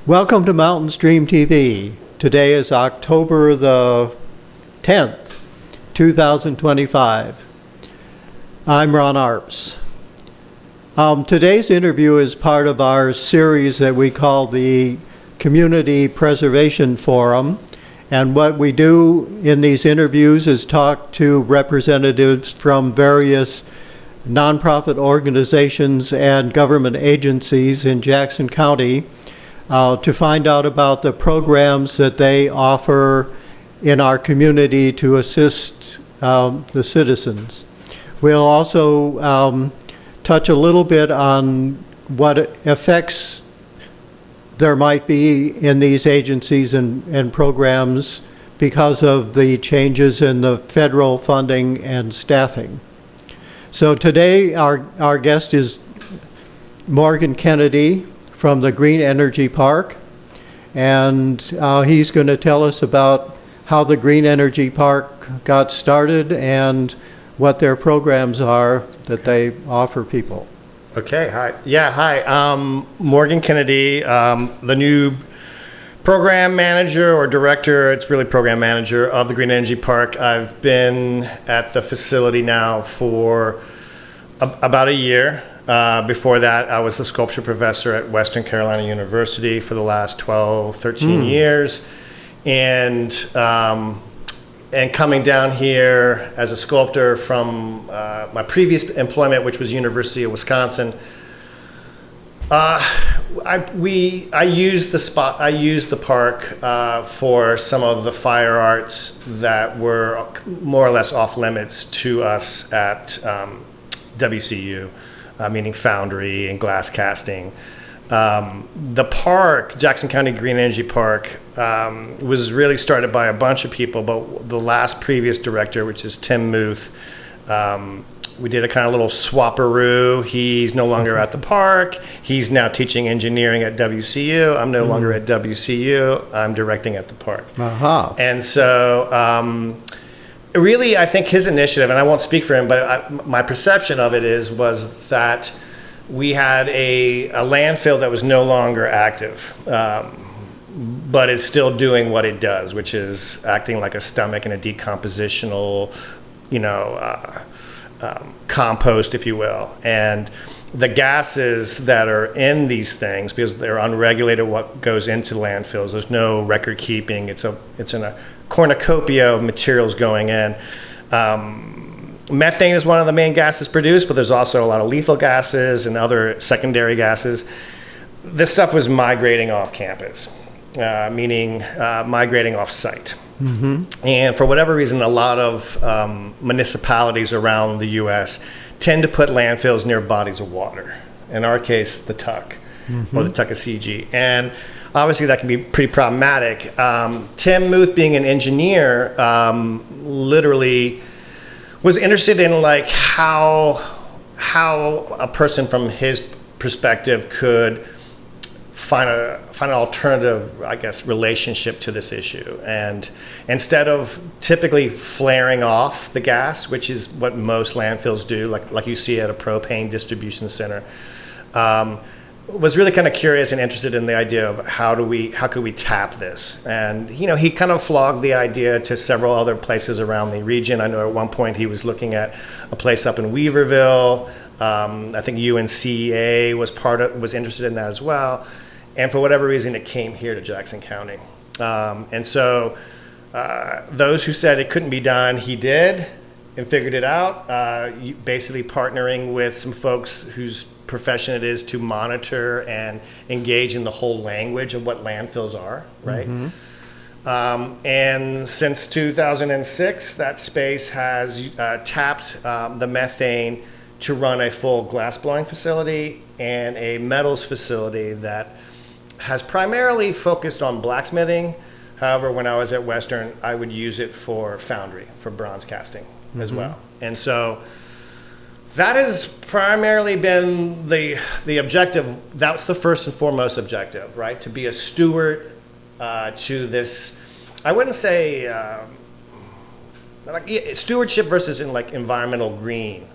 Welcome to Mountain Stream TV. Today is October the 10th, 2025. I'm Ron Arps. Today's interview is part of our series that we call the Community Preservation Forum. And what we do in these interviews is talk to representatives from various nonprofit organizations and government agencies in Jackson County to find out about the programs that they offer in our community to assist the citizens. We'll also touch a little bit on what effects there might be in these agencies and programs because of the changes in the federal funding and staffing. So today our guest is Morgan Kennedy from the Green Energy Park, and he's going to tell us about how the Green Energy Park got started and what their programs are that they offer people. Okay, hi. Yeah, hi. Morgan Kennedy, the new program manager or director, it's really program manager of the Green Energy Park. I've been at the facility now for about a year. Before that, I was a sculpture professor at Western Carolina University for the last 12, 13 years. And coming down here as a sculptor from my previous employment, which was University of Wisconsin, I used the park for some of the fire arts that were more or less off limits to us at WCU. Meaning foundry and glass casting. The park, Jackson County Green Energy Park, was really started by a bunch of people, but the last previous director, which is Tim Muth, we did a kind of little swapperoo. He's no longer at the park. He's now teaching engineering at WCU. I'm no longer at WCU. I'm directing at the park. Uh-huh. And so really, I think his initiative, and I won't speak for him, but my perception of it was that we had a landfill that was no longer active, but it's still doing what it does, which is acting like a stomach and a decompositional, compost, if you will. And the gases that are in these things, because they're unregulated, what goes into landfills, there's no record keeping. It's in a cornucopia of materials going in. Methane is one of the main gases produced, but there's also a lot of lethal gases and other secondary gases. This stuff was migrating off campus, meaning migrating off site. Mm-hmm. And for whatever reason, a lot of municipalities around the U.S. tend to put landfills near bodies of water. In our case, the Tuck, or the Tuckasegee. And obviously, that can be pretty problematic. Tim Muth, being an engineer, literally was interested in like how a person from his perspective could find an alternative, I guess, relationship to this issue. And instead of typically flaring off the gas, which is what most landfills do, like you see at a propane distribution center, was really kind of curious and interested in the idea of how could we tap this. And he kind of flogged the idea to several other places around the region. I know at one point he was looking at a place up in Weaverville. I think UNCA was interested in that as well. And for whatever reason, it came here to Jackson County. And so those who said it couldn't be done, he did and figured it out, basically partnering with some folks whose profession it is to monitor and engage in the whole language of what landfills are, right? Mm-hmm. And since 2006, that space has tapped the methane to run a full glass blowing facility and a metals facility that has primarily focused on blacksmithing. However, when I was at Western, I would use it for foundry, for bronze casting as well. And so That has primarily been the objective. That's the first and foremost objective, right? To be a steward to this. I wouldn't say stewardship versus in like environmental green.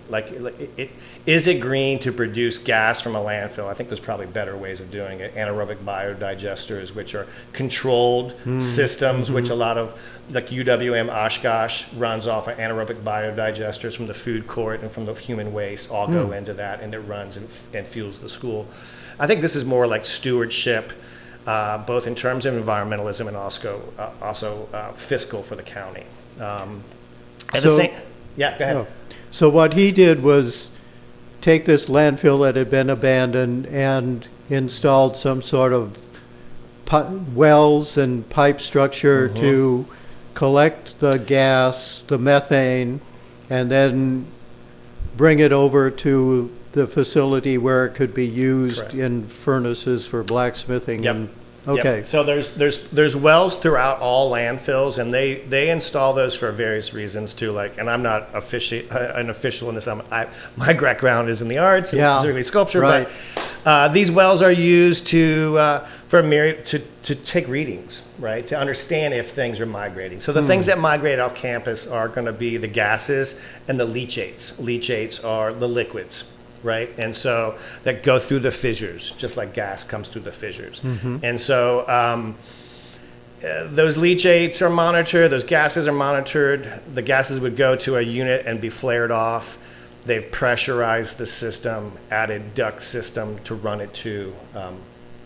Is it green to produce gas from a landfill? I think there's probably better ways of doing it. Anaerobic biodigesters, which are controlled systems, which a lot of like UWM Oshkosh runs off of anaerobic biodigesters from the food court and from the human waste all go into that, and it runs and fuels the school. I think this is more like stewardship, both in terms of environmentalism and also fiscal for the county. At the same, yeah, go ahead. So what he did was take this landfill that had been abandoned and installed some sort of wells and pipe structure to collect the gas, the methane, and then bring it over to the facility where it could be used Correct. in furnaces for blacksmithing. Yep. And okay. Yep. So there's wells throughout all landfills, and they install those for various reasons too. Like, and I'm not an official in this. My background is in the arts, and specifically sculpture. Right. But these wells are used to take readings, right? To understand if things are migrating. So the things that migrate off campus are going to be the gases and the leachates. Leachates are the liquids. Right, and so that go through the fissures, just like gas comes through the fissures. And so those leachates are monitored, those gases are monitored. The gases would go to a unit and be flared off. They've pressurized the system, added duct system to run it to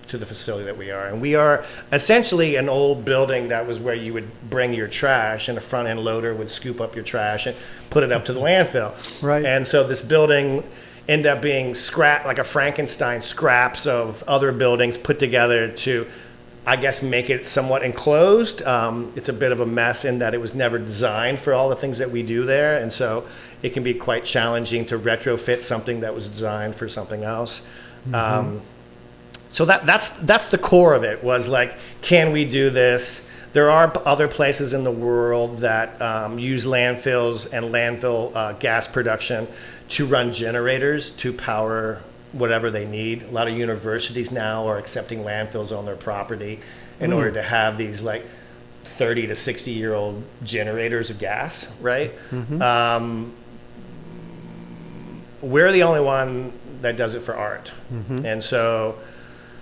the facility that we are. And we are essentially an old building that was where you would bring your trash, and a front end loader would scoop up your trash and put it up to the landfill. Right. And so this building end up being scrap, like a Frankenstein, scraps of other buildings put together to, I guess, make it somewhat enclosed. It's a bit of a mess in that it was never designed for all the things that we do there, and so it can be quite challenging to retrofit something that was designed for something else. So that's the core of it, was like, can we do this? There are other places in the world that use landfills and landfill gas production to run generators to power whatever they need. A lot of universities now are accepting landfills on their property in order to have these like 30 to 60-year-old generators of gas, right? We're the only one that does it for art. And so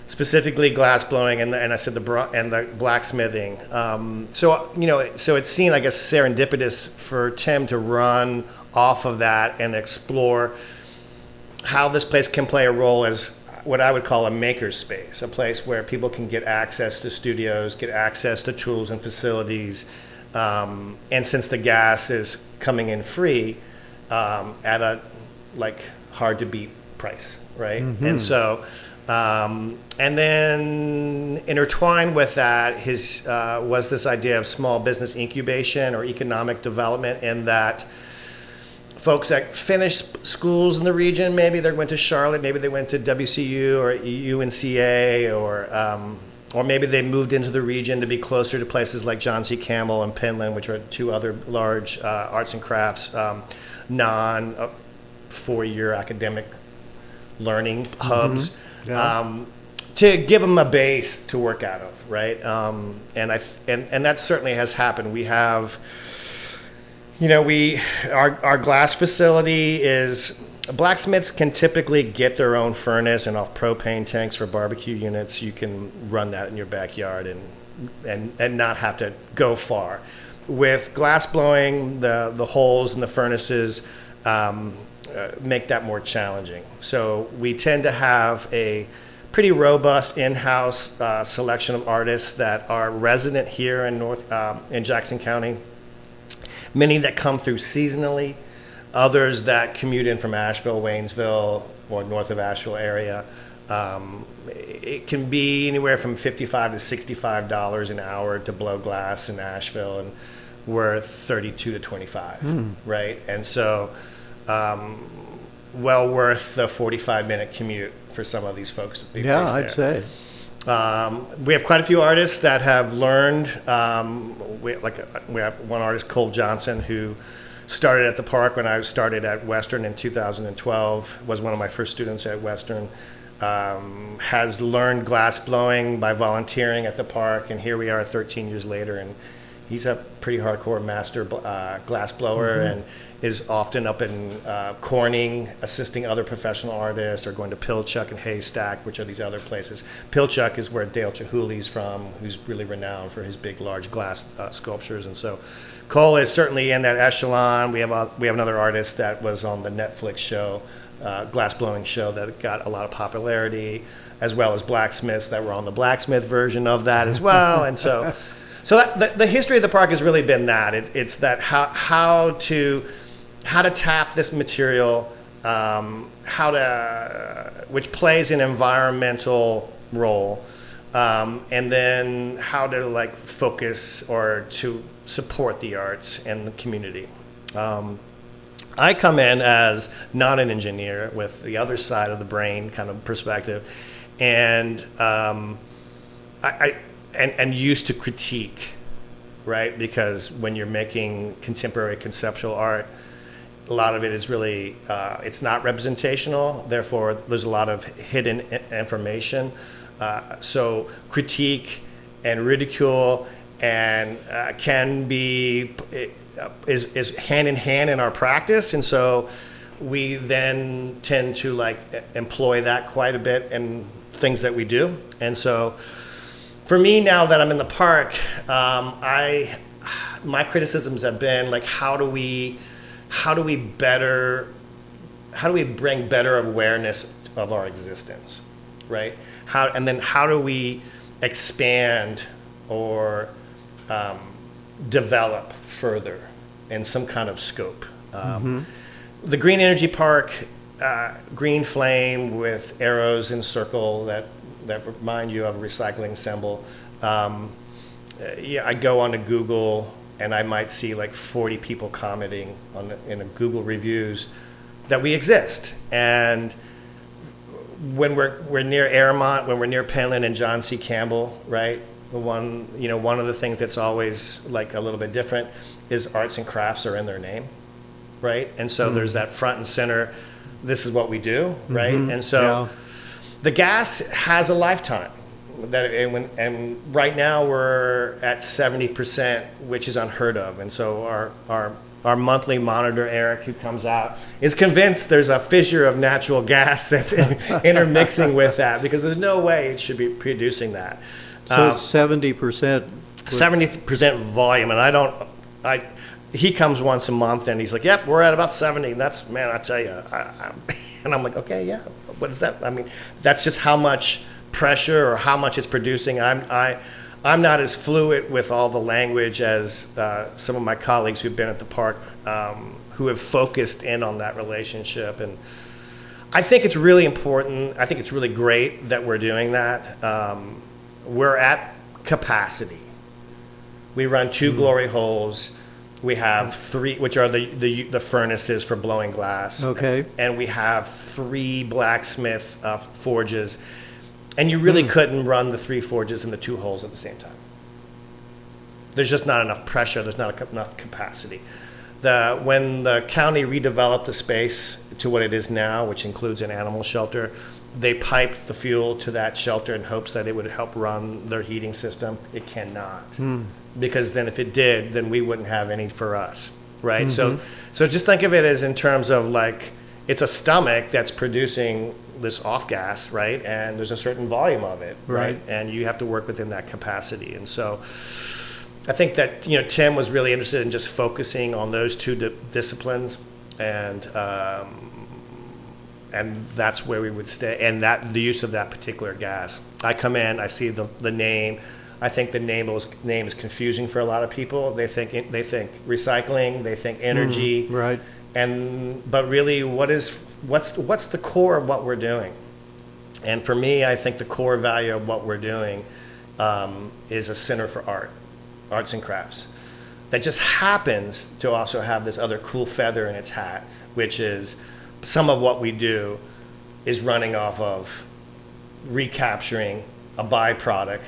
specifically glass blowing and I said the blacksmithing. So it's seen, I guess, serendipitous for Tim to run off of that and explore how this place can play a role as what I would call a maker space, a place where people can get access to studios, get access to tools and facilities, and since the gas is coming in free, at a like hard to beat price, right? And so, and then intertwined with that was this idea of small business incubation or economic development, in that folks that finished schools in the region, maybe they went to Charlotte, maybe they went to WCU or UNCA, or maybe they moved into the region to be closer to places like John C. Campbell and Penland, which are two other large arts and crafts, non-4-year academic learning hubs, to give them a base to work out of, right? And that certainly has happened. We have, our glass facility is, blacksmiths can typically get their own furnace and off propane tanks for barbecue units. You can run that in your backyard and not have to go far. With glass blowing, the holes in the furnaces make that more challenging. So we tend to have a pretty robust in-house selection of artists that are resident here in Jackson County. Many that come through seasonally, others that commute in from Asheville, Waynesville, or north of Asheville area. It can be anywhere from $55 to $65 an hour to blow glass in Asheville, and we're 32 to 25, right? And so, well worth the 45-minute commute for some of these folks to be based there. I'd say. We have quite a few artists that have learned. We have one artist, Cole Johnson, who started at the park when I started at Western in 2012, was one of my first students at Western. Has learned glass blowing by volunteering at the park, and here we are 13 years later, and he's a pretty hardcore master glass blower, and is often up in Corning assisting other professional artists, or going to Pilchuck and Haystack, which are these other places. Pilchuck is where Dale Chihuly's from, who's really renowned for his big, large glass sculptures, and so Cole is certainly in that echelon. We have another artist that was on the Netflix show, glass blowing show, that got a lot of popularity, as well as blacksmiths that were on the blacksmith version of that as well. And so the history of the park has really been that it's that how to tap this material, which plays an environmental role, and then how to like focus or to support the arts and the community. I come in as not an engineer, with the other side of the brain kind of perspective, and I used to critique, right? Because when you're making contemporary conceptual art, a lot of it is really it's not representational. Therefore, there's a lot of hidden information. So critique and ridicule and can be is hand in hand in our practice, and so we then tend to like employ that quite a bit in things that we do. And so for me, now that I'm in the park, my criticisms have been like, how do we bring better awareness of our existence, right? How do we expand or develop further in some kind of scope? The Green Energy Park, green flame with arrows in circle that remind you of a recycling symbol. I go onto Google and I might see like 40 people commenting in a Google reviews that we exist. And when we're near Airmont, when we're near Penland and John C. Campbell, right? One of the things that's always like a little bit different is arts and crafts are in their name, right? And so there's that front and center, this is what we do, right? And so the gas has a lifetime. And right now we're at 70%, which is unheard of. And so our monthly monitor, Eric, who comes out, is convinced there's a fissure of natural gas that's intermixing with that, because there's no way it should be producing that. So it's 70%. 70% volume, and he comes once a month and he's like, yep, we're at about 70. And that's, man, I tell you, and I'm like, okay, yeah, what is that? I mean, that's just how much pressure or how much it's producing. I'm not as fluid with all the language as some of my colleagues who've been at the park, who have focused in on that relationship. And I think it's really important. I think it's really great that we're doing that. We're at capacity. We run 2 glory holes. We have 3, which are the furnaces for blowing glass. Okay. And we have 3 blacksmith forges. And you really couldn't run the 3 forges in the 2 holes at the same time. There's just not enough pressure. There's not enough capacity. When the county redeveloped the space to what it is now, which includes an animal shelter, they piped the fuel to that shelter in hopes that it would help run their heating system. It cannot. Because then if it did, then we wouldn't have any for us, right? So just think of it as in terms of like, it's a stomach that's producing this off gas, right? And there's a certain volume of it, right? And you have to work within that capacity. And so I think that, Tim was really interested in just focusing on those 2 disciplines, and that's where we would stay, and that the use of that particular gas. I come in, I see the name. I think the name is confusing for a lot of people. They think recycling, they think energy, right? But really, what's the core of what we're doing? And for me, I think the core value of what we're doing is a center for arts and crafts, that just happens to also have this other cool feather in its hat, which is some of what we do is running off of recapturing a byproduct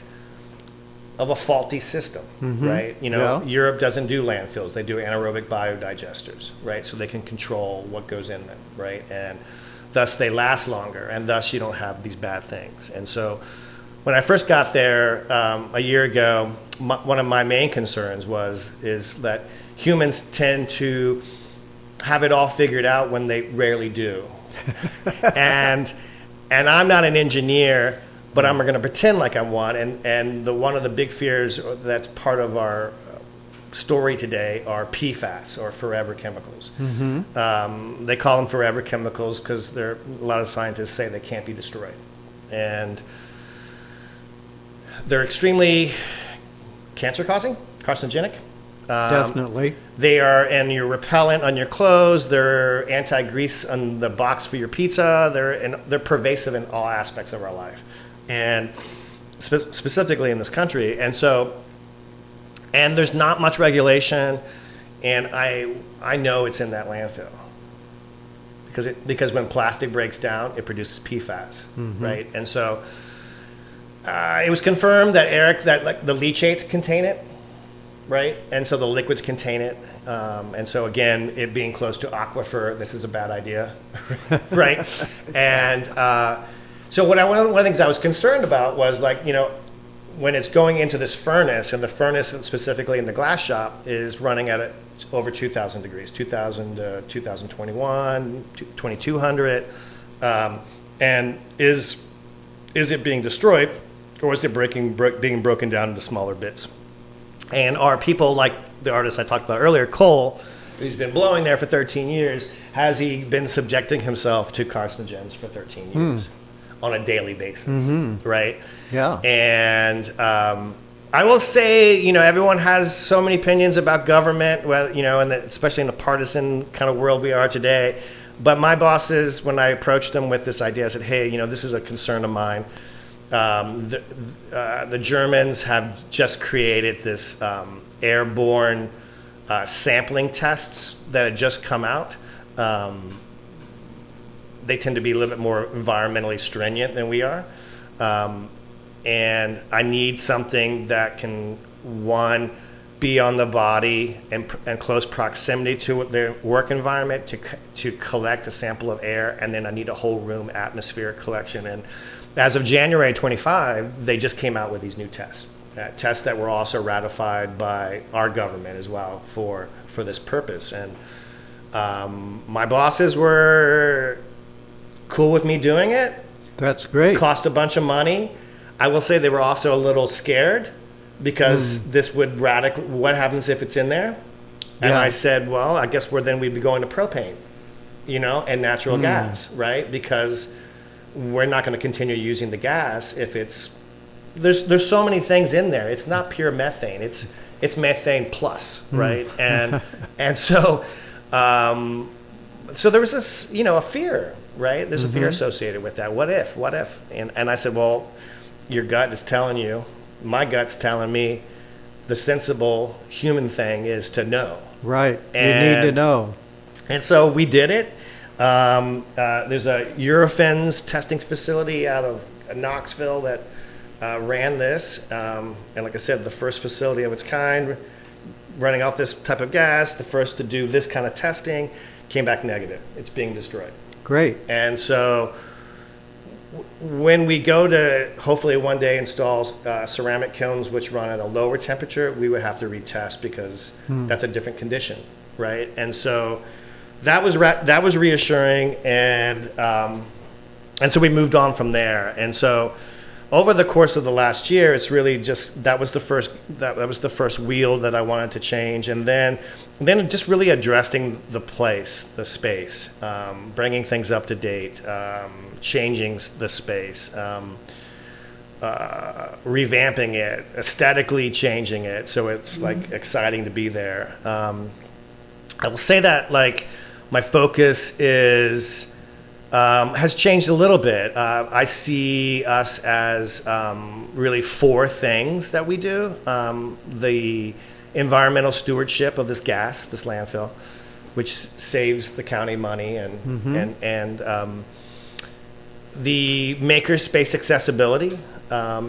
of a faulty system, right? You know, Yeah. Europe doesn't do landfills; they do anaerobic biodigesters, right? So they can control what goes in them, right? And thus they last longer, and thus you don't have these bad things. And so, when I first got there a year ago, one of my main concerns is that humans tend to have it all figured out when they rarely do, and I'm not an engineer. But I'm going to pretend like I'm one, and one of the big fears that's part of our story today are PFAS, or forever chemicals. They call them forever chemicals because a lot of scientists say they can't be destroyed, and they're extremely cancer-causing, carcinogenic. Definitely. They are, and your repellent on your clothes. They're anti-grease on the box for your pizza. They're pervasive in all aspects of our life, and specifically in this country. And so, and there's not much regulation, and I know it's in that landfill because when plastic breaks down, it produces PFAS, right? And so, it was confirmed that like the leachates contain it. Right, and so the liquids contain it, and so again, it being close to aquifer, this is a bad idea, right? And so one of the things I was concerned about was, like, you know, when it's going into this furnace, and the furnace specifically in the glass shop is running at over 2,000 degrees, 2,000 to 2021, 2,200, and is it being destroyed, or is it being broken down into smaller bits? And are people like the artist I talked about earlier, Cole, who's been blowing there for 13 years, has he been subjecting himself to carcinogens for 13 years on a daily basis, right? Yeah. And I will say, you know, everyone has so many opinions about government, well, you know, and especially in the partisan kind of world we are today. But my bosses, when I approached them with this idea, I said, hey, you know, this is a concern of mine. The Germans have just created this airborne sampling tests that had just come out. They tend to be a little bit more environmentally stringent than we are. And I need something that can, one, be on the body and close proximity to their work environment to collect a sample of air, and then I need a whole room atmospheric collection. And as of January 25, they just came out with these new tests that were also ratified by our government as well for this purpose. And my bosses were cool with me doing it. That's great. Cost a bunch of money. I will say they were also a little scared because this would what happens if it's in there? And I said, well, I guess we'd be going to propane, you know, and natural gas, right? Because we're not going to continue using the gas if there's so many things in there. It's not pure methane. It's methane plus, right? And so there was this, you know, a fear, right? There's a fear associated with that. What if? And I said, well, your gut is telling you, my gut's telling me, the sensible human thing is to know. Right. You need to know. And so we did it. There's a Eurofins testing facility out of Knoxville that ran this. And like I said, the first facility of its kind, running off this type of gas, the first to do this kind of testing, came back negative. It's being destroyed. Great. And so when we go to hopefully one day install ceramic kilns which run at a lower temperature, we would have to retest because that's a different condition, right? And so that was reassuring, and so we moved on from there. And so over the course of the last year, it's really just that was the first wheel that I wanted to change, and then just really addressing the place, the space, bringing things up to date, changing the space, revamping it, aesthetically changing it so it's like exciting to be there. I will say that like my focus has changed a little bit. I see us as really four things that we do. The environmental stewardship of this gas, this landfill, which saves the county money, and the makerspace accessibility.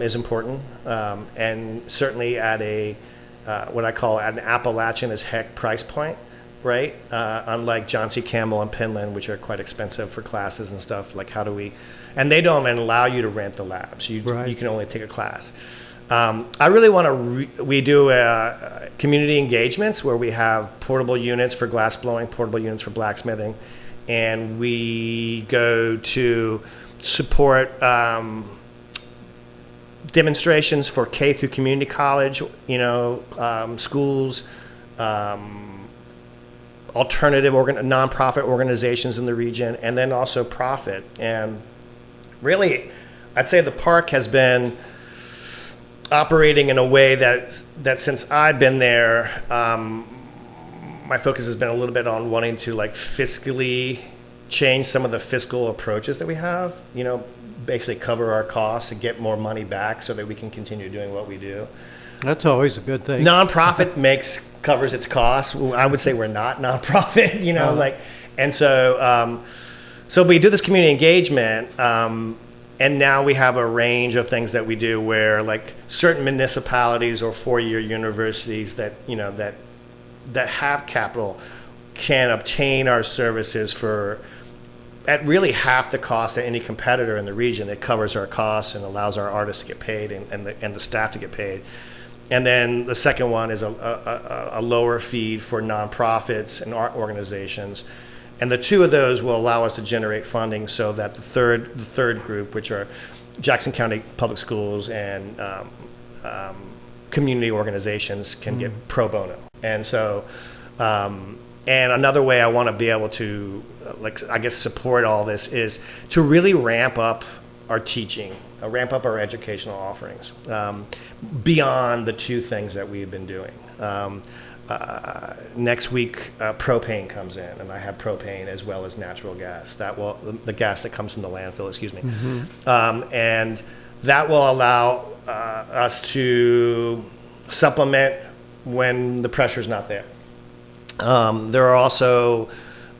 is important, and certainly at a what I call an Appalachian as heck price point, right? Unlike John C. Campbell and Penland, which are quite expensive for classes and stuff. Like, how do we? And they don't even allow you to rent the labs. You can only take a class. I really want to. We do community engagements where we have portable units for glass blowing, portable units for blacksmithing, and we go to support demonstrations for K through community college, schools, alternative nonprofit organizations in the region, and then also profit. And really, I'd say the park has been operating in a way that since I've been there, my focus has been a little bit on wanting to fiscally change some of the fiscal approaches that we have, basically cover our costs and get more money back so that we can continue doing what we do. That's always a good thing. Nonprofit covers its costs. I would say we're not nonprofit, and so we do this community engagement, and now we have a range of things that we do where certain municipalities or four-year universities that have capital can obtain our services for at really half the cost of any competitor in the region. It covers our costs and allows our artists to get paid and the staff to get paid. And then the second one is a lower fee for nonprofits and art organizations. And the two of those will allow us to generate funding so that the third group, which are Jackson County Public Schools and community organizations, can get pro bono. And so, and another way I want to be able to, support all this is to really ramp up our teaching, ramp up our educational offerings beyond the two things that we've been doing. Next week, propane comes in, and I have propane as well as natural gas. The gas that comes from the landfill, and that will allow us to supplement when the pressure's not there. There are also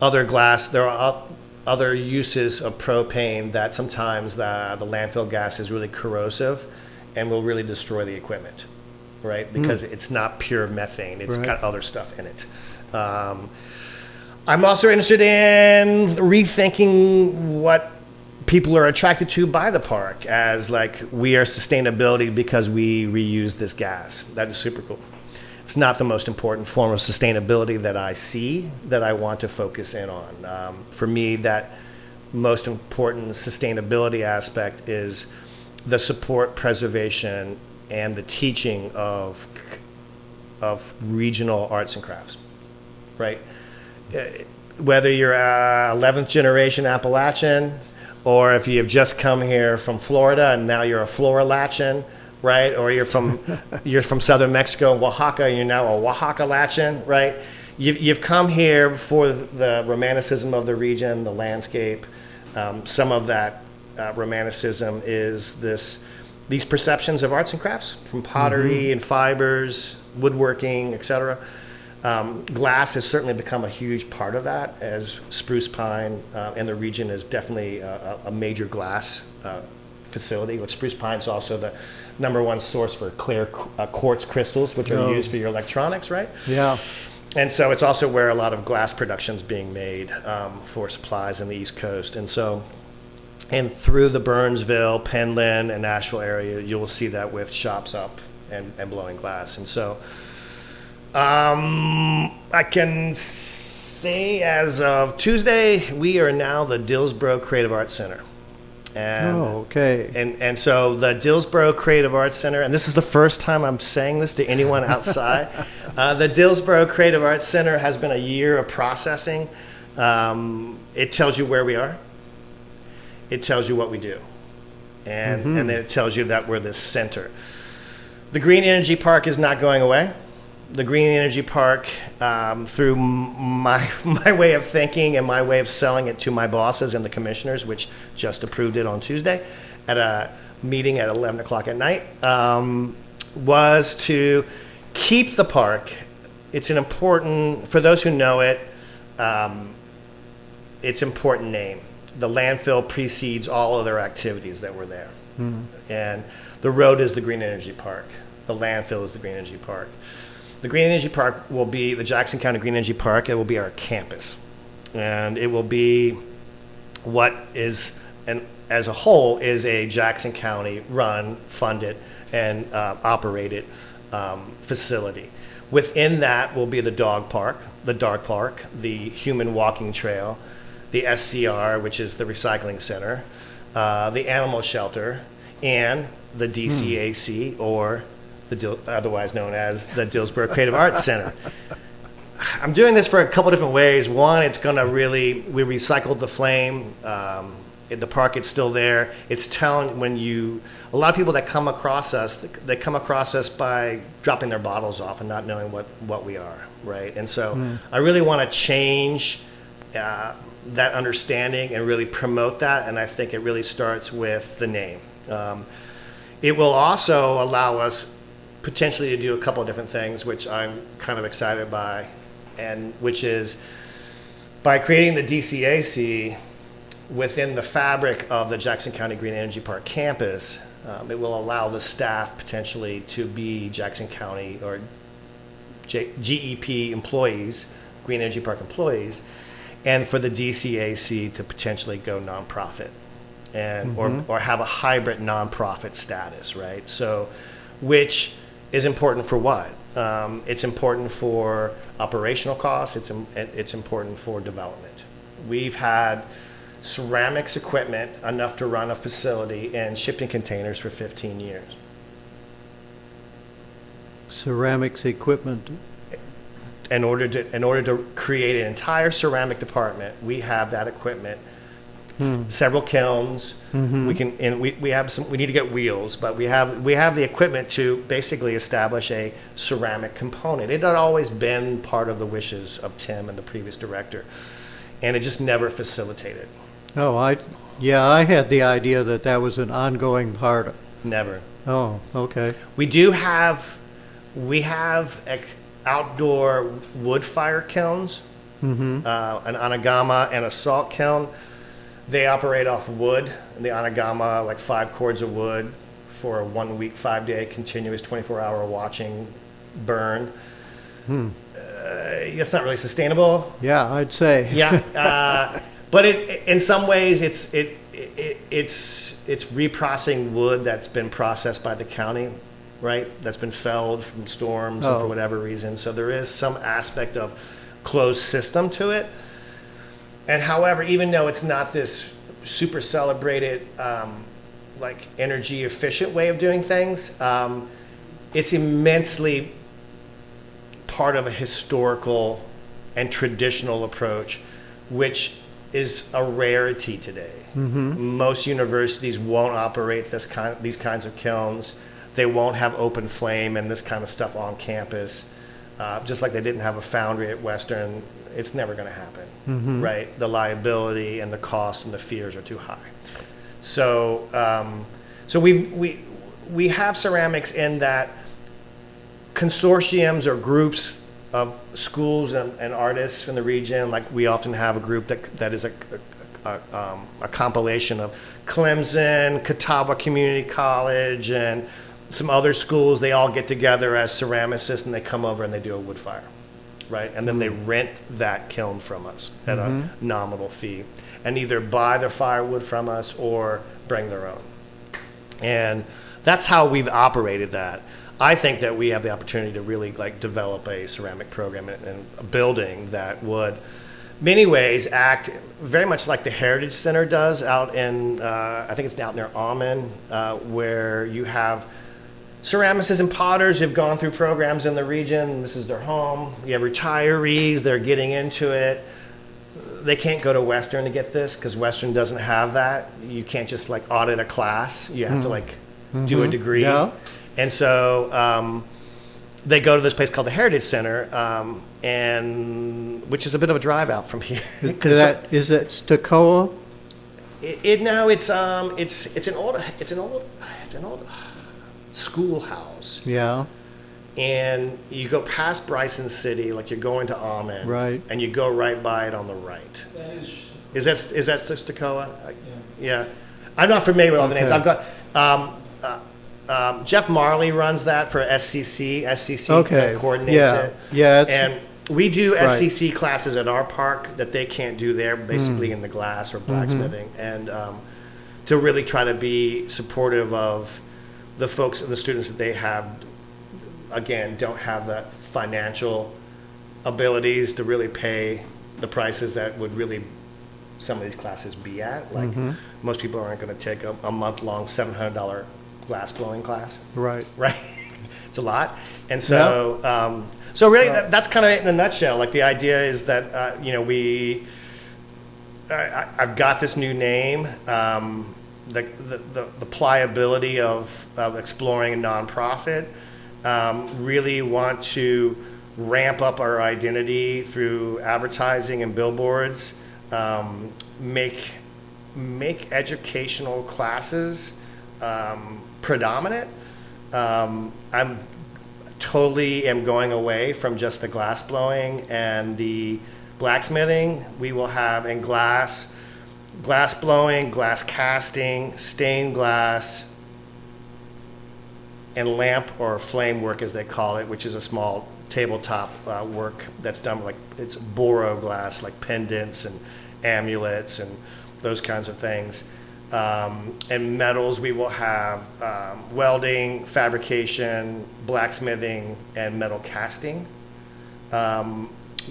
other uses of propane that sometimes the landfill gas is really corrosive and will really destroy the equipment. Right, because it's not pure methane; it's got other stuff in it. I'm also interested in rethinking what people are attracted to by the park as we are sustainability because we reuse this gas. That is super cool. It's not the most important form of sustainability that I see that I want to focus in on. For me, that most important sustainability aspect is the support, preservation, and the teaching of regional arts and crafts, right? Whether you're a 11th generation Appalachian, or if you have just come here from Florida and now you're a Flora-Latchin, right? Or you're from southern Mexico, Oaxaca, and you're now a Oaxaca-Latchin, right? You've come here for the romanticism of the region, the landscape. Some of that romanticism is these perceptions of arts and crafts, from pottery and fibers, woodworking, etc. Glass has certainly become a huge part of that, as spruce pine in the region is definitely a major glass facility. Spruce pine is also the #1 source for clear quartz crystals, which are used for your electronics, right? Yeah. And so it's also where a lot of glass production is being made for supplies in the East Coast. And through the Burnsville, Penland, and Nashville area, you will see that with shops up and blowing glass. And so I can say as of Tuesday, we are now the Dillsboro Creative Arts Center. And so the Dillsboro Creative Arts Center, and this is the first time I'm saying this to anyone outside, the Dillsboro Creative Arts Center has been a year of processing. It tells you where we are. It tells you what we do. And then it tells you that we're this center. The Green Energy Park is not going away. The Green Energy Park, through my way of thinking and my way of selling it to my bosses and the commissioners, which just approved it on Tuesday at a meeting at 11 o'clock at night, was to keep the park. It's an important, for those who know it, it's an important name. The landfill precedes all other activities that were there. And The road is the Green Energy Park. The landfill is the Green Energy Park. The Green Energy Park will be the Jackson County Green Energy Park. It will be our campus. And it will be what is, and as a whole, is a Jackson County run, funded, and operated facility. Within that will be the dog park, the dart park, the human walking trail, the SCR, which is the recycling center, the animal shelter, and the DCAC, or otherwise known as the Dillsburg Creative Arts Center. I'm doing this for a couple different ways. One, it's going to we recycled the flame. The park, it's still there. It's telling a lot of people that come across us, they come across us by dropping their bottles off and not knowing what we are, right? And so I really want to change that understanding and really promote that, and I think it really starts with the name. It will also allow us potentially to do a couple of different things, which I'm kind of excited by, and which is by creating the DCAC within the fabric of the Jackson County Green Energy Park campus. It will allow the staff potentially to be Jackson County or GEP employees, Green Energy Park employees, and for the DCAC to potentially go nonprofit, and or have a hybrid nonprofit status, right? So, which is important for what? It's important for operational costs. It's important for development. We've had ceramics equipment enough to run a facility in shipping containers for 15 years. Ceramics equipment. In order to create an entire ceramic department, we have that equipment. Several kilns. We can, and we have some. We need to get wheels, but we have the equipment to basically establish a ceramic component. It had always been part of the wishes of Tim and the previous director, and it just never facilitated. Oh, I had the idea that was an ongoing part. Never. Oh, okay. We have outdoor wood fire kilns, an anagama and a salt kiln. They operate off wood. The anagama, like 5 cords of wood for a 1 week, 5-day continuous 24-hour watching burn. It's not really sustainable. Yeah, I'd say. Yeah, but in some ways it's reprocessing wood that's been processed by the county, right? That's been felled from storms and for whatever reason. So there is some aspect of closed system to it. And however, even though it's not this super celebrated, like energy efficient way of doing things, it's immensely part of a historical and traditional approach, which is a rarity today. Most universities won't operate these kinds of kilns. They won't have open flame and this kind of stuff on campus, just like they didn't have a foundry at Western. It's never going to happen, right? The liability and the cost and the fears are too high. So, we have ceramics in that consortiums or groups of schools and artists in the region. Like we often have a group that is a compilation of Clemson, Catawba Community College, and some other schools. They all get together as ceramicists and they come over and they do a wood fire. Right, and then they rent that kiln from us at a nominal fee, and either buy their firewood from us or bring their own. And that's how we've operated that. I think that we have the opportunity to really develop a ceramic program and a building that would, many ways, act very much like the Heritage Center does out in, I think it's out near Almond, where you have ceramicists and potters who've gone through programs in the region. This is their home. You have retirees. They're getting into it. They can't go to Western to get this because Western doesn't have that. You can't just audit a class. You have to do a degree. Yeah. And so they go to this place called the Heritage Center, and which is a bit of a drive out from here. Is that Stokoa? It's an old schoolhouse. Yeah. And you go past Bryson City, like you're going to Almond, Right. And you go right by it on the right. Is that Stokoa? Yeah. I'm not familiar with all the names. Okay. I've got Jeff Marley runs that for SCC. SCC Okay. coordinates Yeah. it. Yeah. It's, And we do Right. SCC classes at our park that they can't do there, basically in the glass or blacksmithing. And to really try to be supportive of the folks and the students that they have, again, don't have the financial abilities to really pay the prices that would really some of these classes be at. Like most people aren't going to take a month-long $700 glass blowing class, right. right? It's a lot. And so, so really that's kind of it in a nutshell. Like the idea is that, I've got this new name, the pliability of exploring a nonprofit, really want to ramp up our identity through advertising and billboards, make educational classes predominant. I'm totally am going away from just the glass blowing and the blacksmithing. We will have in glass blowing, glass casting, stained glass, and lamp or flame work, as they call it, which is a small tabletop work that's done like it's boro glass, like pendants and amulets and those kinds of things. And metals, we will have welding, fabrication, blacksmithing, and metal casting.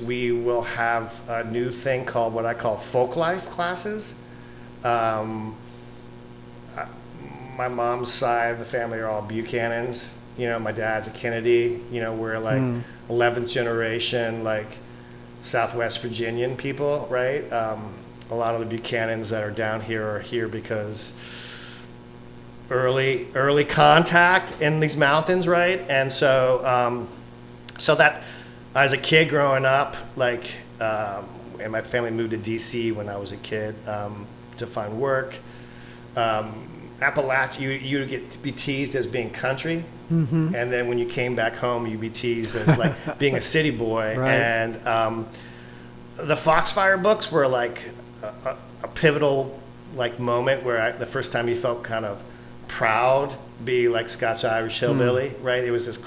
We will have a new thing called what I call folk life classes. My mom's side of the family are all Buchanans. You know, my dad's a Kennedy. You know, we're like 11th generation, like Southwest Virginian people, right? A lot of the Buchanans that are down here are here because early contact in these mountains, right? And so, so that as a kid growing up, like, and my family moved to DC when I was a kid to find work. Appalachia, you would get to be teased as being country, and then when you came back home, you'd be teased as like being a city boy. Right. And the Foxfire books were like a pivotal like moment where the first time you felt kind of proud, be like Scots-Irish hillbilly, right? It was this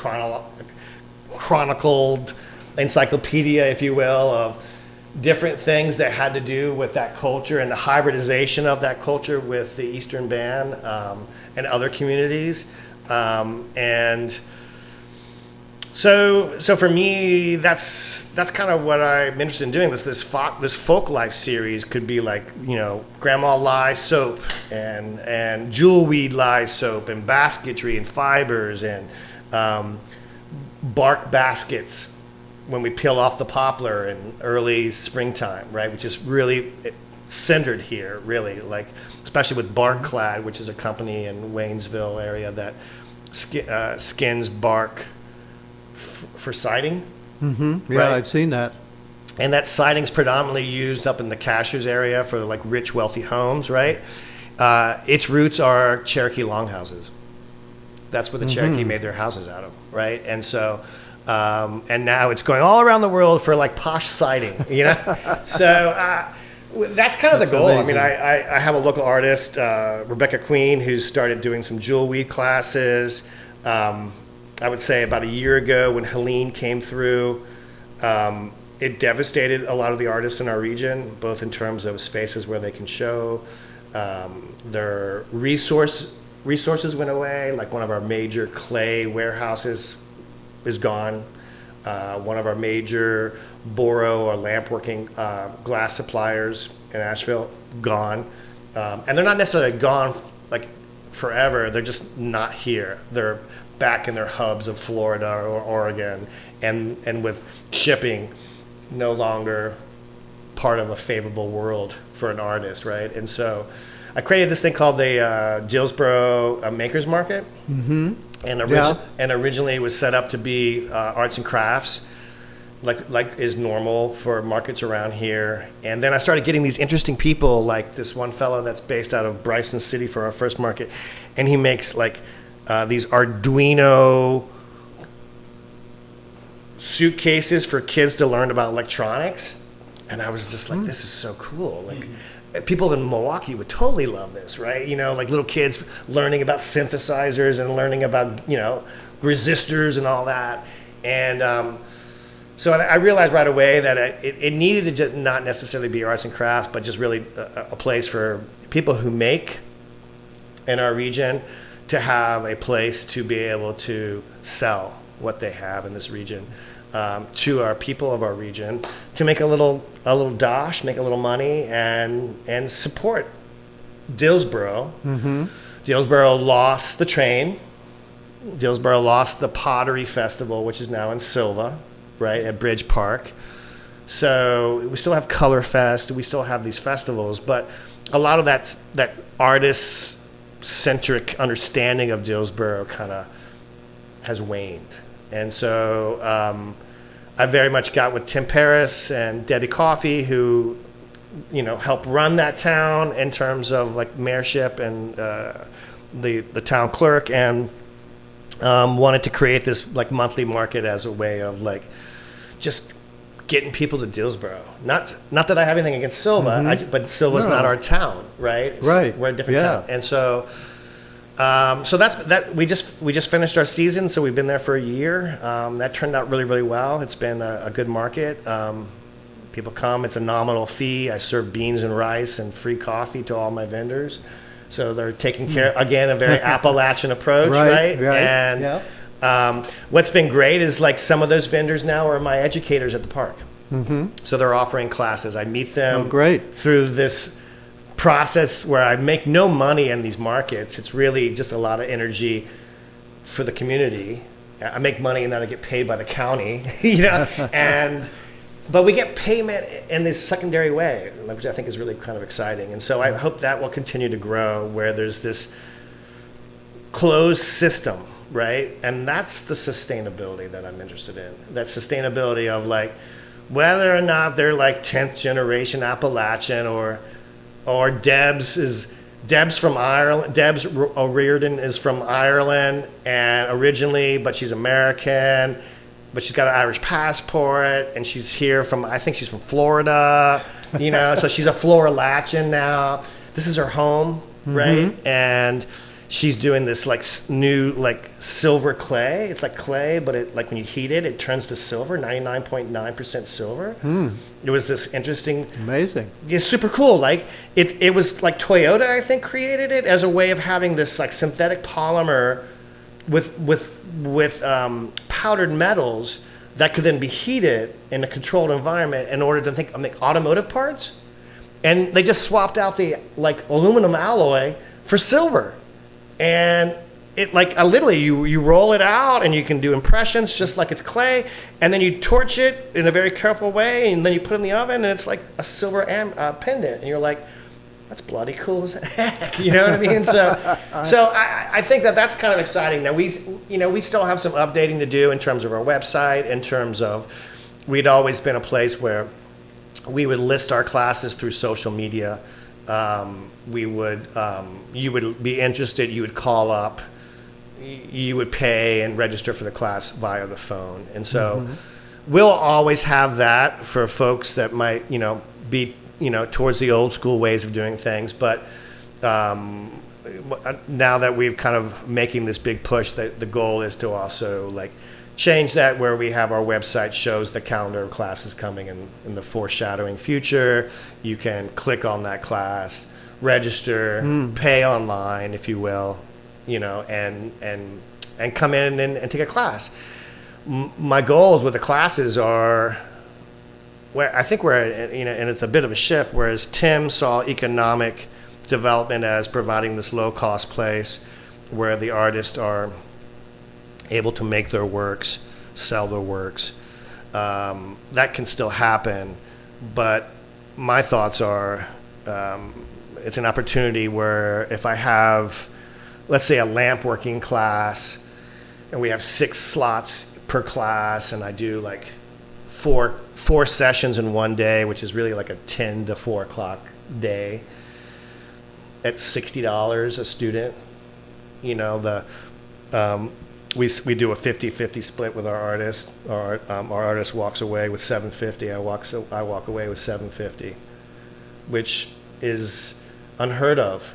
chronicled encyclopedia, if you will, of different things that had to do with that culture and the hybridization of that culture with the Eastern Band and other communities. And so for me, that's kind of what I'm interested in doing. This folk life series could be like, you know, grandma lye soap and jewelweed lye soap and basketry and fibers and bark baskets when we peel off the poplar in early springtime, right? Which is really centered here, really, like especially with Bark Clad, which is a company in Waynesville area that skins bark for siding. Yeah, right? I've seen that. And that siding's predominantly used up in the Cashers area for like rich, wealthy homes, right? Its roots are Cherokee longhouses. That's what the Cherokee made their houses out of, right? And so, and now it's going all around the world for like posh siding, you know? So that's kind of the goal. Amazing. I mean, I have a local artist, Rebecca Queen, who's started doing some jewel weed classes. I would say about a year ago when Helene came through, it devastated a lot of the artists in our region, both in terms of spaces where they can show. Their resources went away, like one of our major clay warehouses is gone. One of our major boro or lamp working glass suppliers in Asheville, gone. And they're not necessarily gone like forever, they're just not here. They're back in their hubs of Florida or Oregon, and with shipping no longer part of a favorable world for an artist, right? And so I created this thing called the Dillsboro Makers Market. And originally it was set up to be arts and crafts, like is normal for markets around here. And then I started getting these interesting people, like this one fellow that's based out of Bryson City for our first market, and he makes like these Arduino suitcases for kids to learn about electronics. And I was just like, this is so cool. Like, people in Milwaukee would totally love this, right? You know, like little kids learning about synthesizers and learning about, you know, resistors and all that. And so I realized right away that it needed to just not necessarily be arts and crafts, but just really a place for people who make in our region to have a place to be able to sell what they have in this region to our people of our region, to make a little dosh, make a little money, and support Dillsboro. Mm-hmm. Dillsboro lost the train. Dillsboro lost the Pottery Festival, which is now in Sylva, right, at Bridge Park. So we still have Color Fest, we still have these festivals, but a lot of that artist-centric understanding of Dillsboro kind of has waned. And so I very much got with Tim Paris and Debbie Coffey, who, you know, helped run that town in terms of like mayorship and the town clerk, and wanted to create this like monthly market as a way of like just getting people to Dillsboro. Not that I have anything against Sylva, mm-hmm. But Sylva's not our town, right? Right. We're a different town, and so that's that. We just finished our season, so we've been there for a year. That turned out really, really well. It's been a good market. People come. It's a nominal fee. I serve beans and rice and free coffee to all my vendors. So they're taking care, again, a very Appalachian approach, right? And what's been great is like some of those vendors now are my educators at the park. Mm-hmm. So they're offering classes. I meet them through this process where I make no money in these markets. It's really just a lot of energy for the community. I make money and then I get paid by the county, you know, but we get payment in this secondary way, which I think is really kind of exciting. And so I hope that will continue to grow, where there's this closed system, right? And that's the sustainability that I'm interested in. That sustainability of like, whether or not they're like 10th generation Appalachian or Deb's from Ireland. Deb's O'Riordan is from Ireland and originally, but she's American. But she's got an Irish passport, and she's here I think she's from Florida, you know, so she's a Florilachian now. This is her home, right? Mm-hmm. And she's doing this like new like silver clay. It's like clay, but it like when you heat it, it turns to silver, 99.9% silver. It was this interesting, amazing. It's super cool. Like it was like Toyota, I think, created it as a way of having this like synthetic polymer with powdered metals that could then be heated in a controlled environment in order to make automotive parts. And they just swapped out the like aluminum alloy for silver. And it like literally you roll it out and you can do impressions just like it's clay, and then you torch it in a very careful way, and then you put it in the oven, and it's like a silver pendant, and you're like, that's bloody cool as heck, you know what I mean? So I think that's kind of exciting. Now we still have some updating to do in terms of our website, in terms of we'd always been a place where we would list our classes through social media. You would be interested, you would call up, you would pay and register for the class via the phone. And so we'll always have that for folks that might, be towards the old school ways of doing things. But now that we've kind of making this big push, that the goal is to also like change that, where we have our website shows the calendar of classes coming in the foreshadowing future. You can click on that class, register, pay online, if you will, and come in and take a class. My goals with the classes are, where I think and it's a bit of a shift, whereas Tim saw economic development as providing this low-cost place where the artists are able to make their works, sell their works. That can still happen, but my thoughts are it's an opportunity where if I have, let's say, a lamp working class, and we have 6 slots per class, and I do like four sessions in one day, which is really like a 10 to 4 o'clock day, at $60 a student. We do a 50-50 split with our artist. Our artist walks away with $750. I walk away with $750, which is unheard of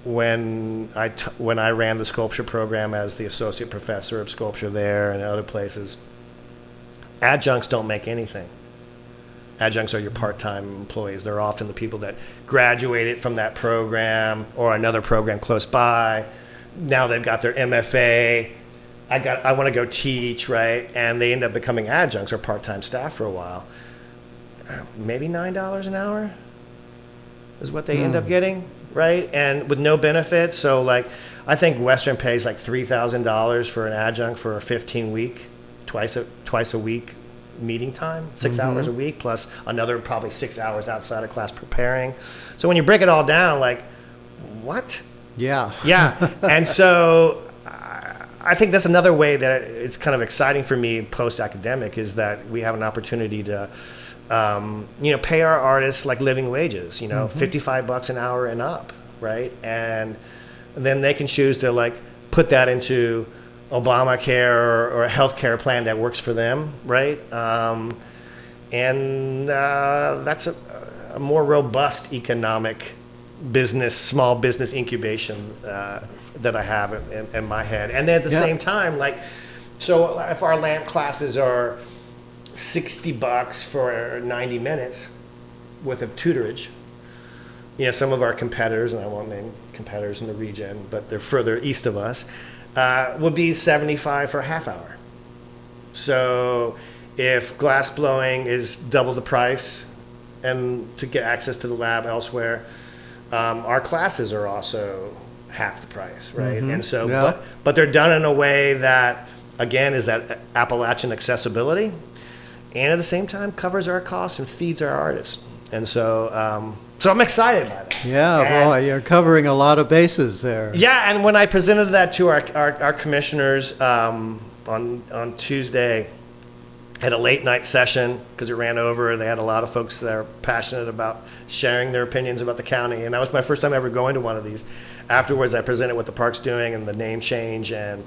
when I ran the sculpture program as the associate professor of sculpture there and other places. Adjuncts don't make anything. Adjuncts are your part-time employees. They're often the people that graduated from that program or another program close by. Now they've got their MFA. I want to go teach, right? And they end up becoming adjuncts or part-time staff for a while. Maybe $9 an hour is what they end up getting, right? And with no benefits. So like, I think Western pays like $3,000 for an adjunct for a 15-week, twice a week meeting time, 6 hours a week, plus another probably 6 hours outside of class preparing. So when you break it all down, like, what? Yeah. Yeah. And so I think that's another way that it's kind of exciting for me post-academic is that we have an opportunity to, pay our artists like living wages, $55 an hour and up, right? And then they can choose to like put that into Obamacare or a healthcare plan that works for them, right? That's a more robust economic business, small business incubation that I have in my head. And then at the same time, like, so if our lamp classes are $60 for 90 minutes with a tutorage, some of our competitors, and I won't name competitors in the region, but they're further east of us, would be $75 for a half hour. So if glass blowing is double the price and to get access to the lab elsewhere, our classes are also half the price, right? And so, but they're done in a way that, again, is that Appalachian accessibility, and at the same time covers our costs and feeds our artists. And so, so I'm excited by that. Yeah, boy, you're covering a lot of bases there. Yeah, and when I presented that to our commissioners on Tuesday at a late night session, because it ran over, they had a lot of folks that are passionate about sharing their opinions about the county, and that was my first time ever going to one of these. Afterwards, I presented what the park's doing and the name change, and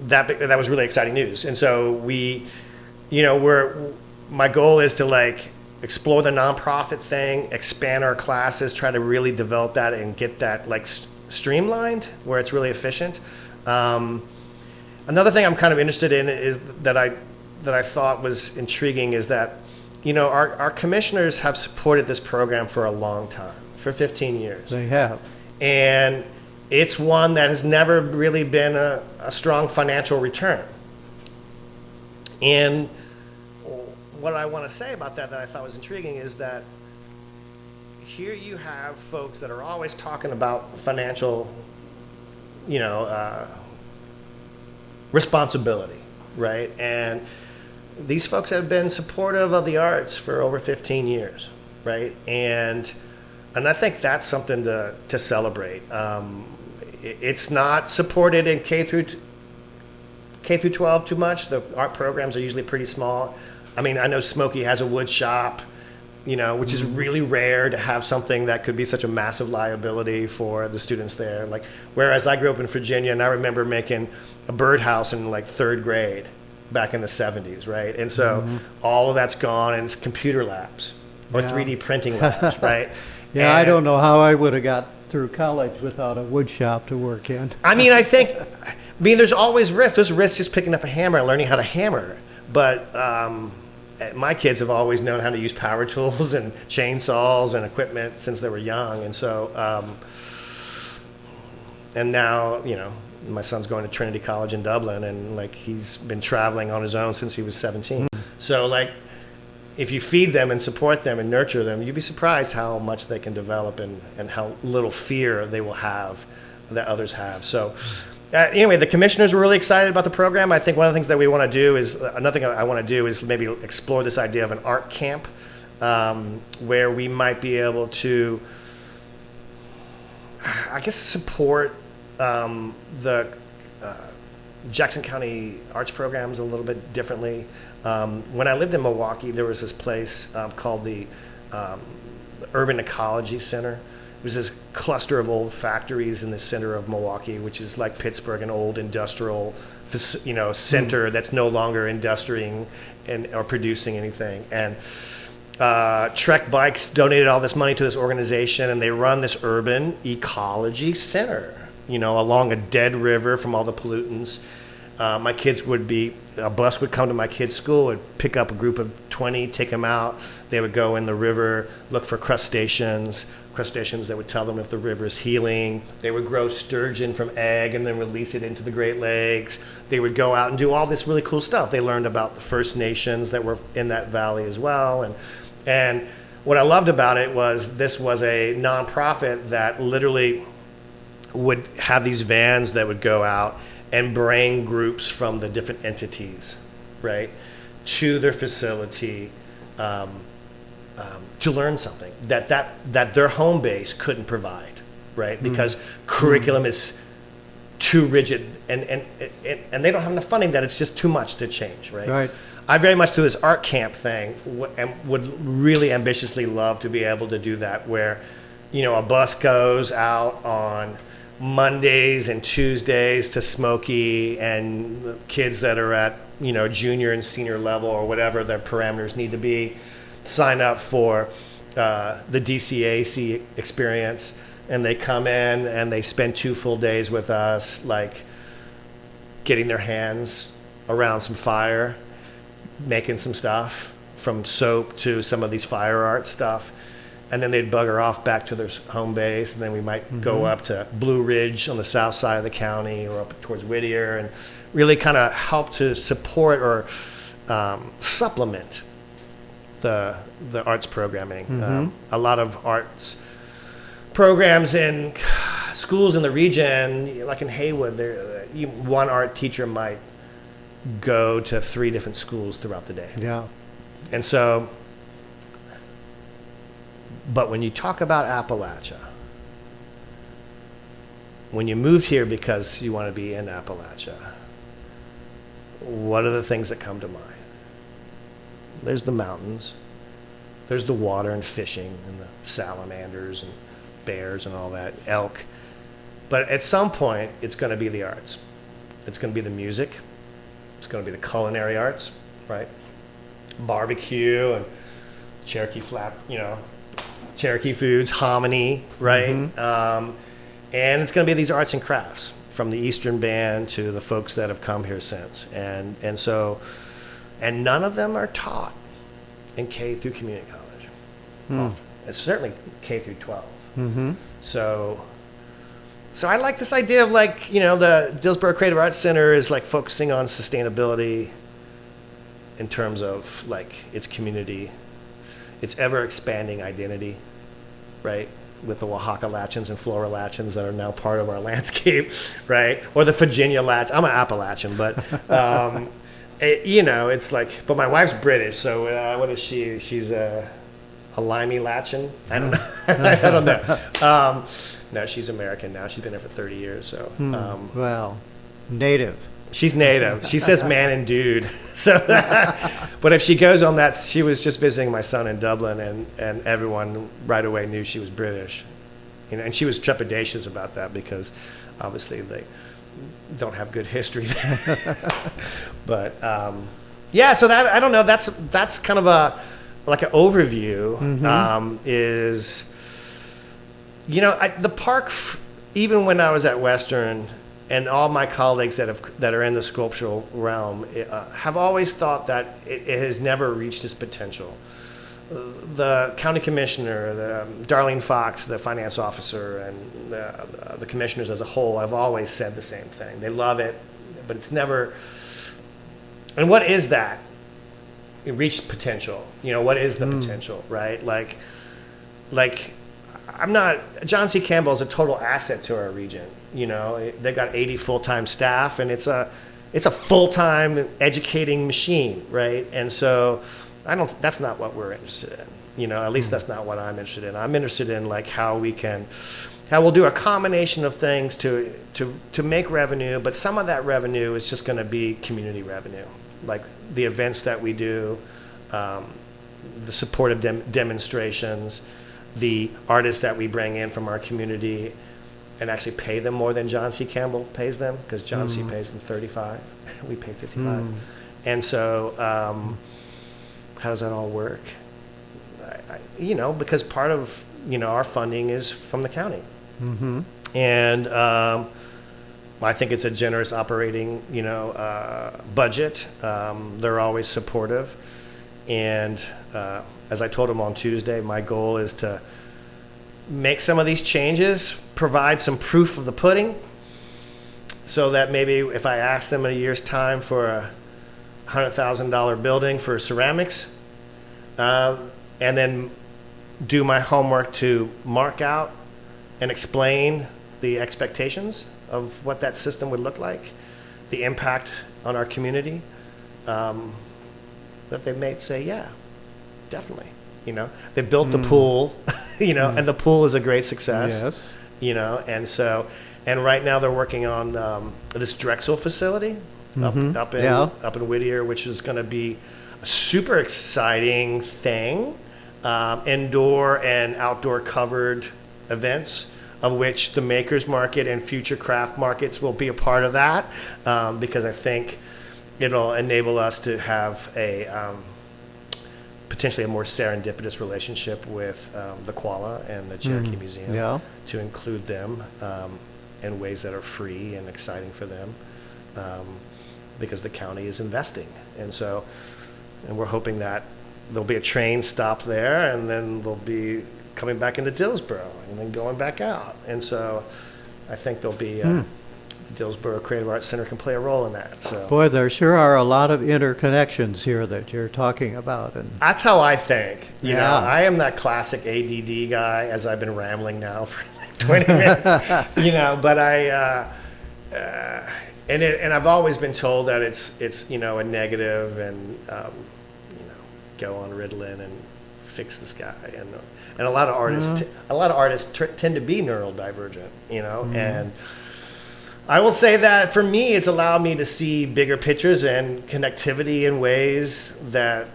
that was really exciting news. And so my goal is to like explore the nonprofit thing, expand our classes, try to really develop that and get that like streamlined where it's really efficient. Another thing I'm kind of interested in is that I thought was intriguing is that, our commissioners have supported this program for a long time, for 15 years. They have. And it's one that has never really been a strong financial return. And what I want to say about that I thought was intriguing is that here you have folks that are always talking about financial, responsibility, right? And these folks have been supportive of the arts for over 15 years, right? And I think that's something to celebrate. It's not supported in K through 12 too much. The art programs are usually pretty small. I mean, I know Smokey has a wood shop, which is really rare to have something that could be such a massive liability for the students there. Like, whereas I grew up in Virginia, and I remember making a birdhouse in like third grade back in the 70s, right? And so all of that's gone, and it's computer labs or 3D printing labs, right? Yeah, and I don't know how I would have got through college without a wood shop to work in. I mean, there's always risks. There's risks just picking up a hammer and learning how to hammer. But my kids have always known how to use power tools and chainsaws and equipment since they were young. And so, and now, my son's going to Trinity College in Dublin, and like he's been traveling on his own since he was 17. So like, if you feed them and support them and nurture them, you'd be surprised how much they can develop and how little fear they will have that others have. So anyway, the commissioners were really excited about the program. I think one of the things that we want to do is, another thing I want to do is maybe explore this idea of an art camp where we might be able to, I guess, support the Jackson County arts programs a little bit differently. When I lived in Milwaukee, there was this place called the Urban Ecology Center. It was this cluster of old factories in the center of Milwaukee, which is like Pittsburgh, an old industrial, center that's no longer industriing or producing anything. And Trek Bikes donated all this money to this organization, and they run this urban ecology center, along a dead river from all the pollutants. My kids a bus would come to my kids' school, would pick up a group of 20, take them out. They would go in the river, look for crustaceans that would tell them if the river is healing. They would grow sturgeon from egg and then release it into the Great Lakes. They would go out and do all this really cool stuff. They learned about the First Nations that were in that valley as well. And what I loved about it was this was a nonprofit that literally would have these vans that would go out and bring groups from the different entities, right, to their facility to learn something that their home base couldn't provide, right? Because curriculum is too rigid, and they don't have enough funding, that it's just too much to change, right? Right. I very much do this art camp thing and would really ambitiously love to be able to do that, where, a bus goes out on Mondays and Tuesdays to Smoky, and the kids that are at, junior and senior level or whatever their parameters need to be, sign up for the DCAC experience, and they come in and they spend 2 full days with us, like getting their hands around some fire, making some stuff, from soap to some of these fire art stuff. And then they'd bugger off back to their home base, and then we might go up to Blue Ridge on the south side of the county, or up towards Whittier, and really kind of help to support or supplement the arts programming. A lot of arts programs in schools in the region, like in Haywood, one art teacher might go to 3 different schools throughout the day. Yeah. And so, but when you talk about Appalachia, when you moved here because you want to be in Appalachia, what are the things that come to mind? There's the mountains, there's the water and fishing and the salamanders and bears and all that, elk. But at some point, it's going to be the arts. It's going to be the music. It's going to be the culinary arts, right? Barbecue and Cherokee Cherokee foods, hominy, right? And it's going to be these arts and crafts, from the Eastern Band to the folks that have come here since. And none of them are taught in K through community college. It's certainly K through 12. So I like this idea of, like, the Dillsboro Creative Arts Center is like focusing on sustainability in terms of like its community, its ever expanding identity, right? With the Oaxaca Latchins and Flora Latchins that are now part of our landscape, right? Or the Virginia Latch. I'm an Appalachian, but it's like. But my wife's British, so what is she? She's a limey Latchin. I don't know. I don't know. No, she's American now. She's been there for 30 years. So. Well, native. She's native. She says man and dude. So, but if she goes on that, she was just visiting my son in Dublin, and everyone right away knew she was British, and she was trepidatious about that because obviously they don't have good history there. But yeah, so that, I don't know. That's kind of like an overview. Is the park, even when I was at Western. And all my colleagues that are in the sculptural realm have always thought that it has never reached its potential. The county commissioner, Darlene Fox, the finance officer, and the commissioners as a whole have always said the same thing. They love it, but it's never. And what is that? It reached potential. What is the potential, right? Like, John C. Campbell is a total asset to our region. They got 80 full-time staff, and it's a full-time educating machine, right? And so that's not what we're interested in. At least that's not what I'm interested in. I'm interested in like how we'll do a combination of things to make revenue, but some of that revenue is just going to be community revenue, like the events that we do, the supportive demonstrations, the artists that we bring in from our community, and actually pay them more than John C. Campbell pays them, because John C. pays them $35, we pay $55. And so how does that all work? because part of, our funding is from the county. Mm-hmm. And I think it's a generous operating, budget. They're always supportive. And as I told them on Tuesday, my goal is to make some of these changes, provide some proof of the pudding, so that maybe if I ask them in a year's time for a $100,000 building for ceramics, and then do my homework to mark out and explain the expectations of what that system would look like, the impact on our community, that they may say, yeah, definitely. They built the pool, and the pool is a great success. Yes. And right now they're working on this Drexel facility up in Whittier, which is going to be a super exciting thing, indoor and outdoor covered events, of which the Makers Market and Future Craft Markets will be a part of that, because I think it'll enable us to have potentially a more serendipitous relationship with the Koala and the Cherokee Museum, to include them in ways that are free and exciting for them, because the county is investing. And we're hoping that there'll be a train stop there, and then they'll be coming back into Dillsboro and then going back out. And so I think there'll be Dillsboro Creative Arts Center can play a role in that. So Boy, there sure are a lot of interconnections here that you're talking about. And that's how I think. I am that classic ADD guy, as I've been rambling now for like 20 minutes. But and I've always been told that it's a negative, and go on Ritalin and fix this guy, and a lot of artists tend to be neurodivergent, and I will say that for me, it's allowed me to see bigger pictures and connectivity in ways that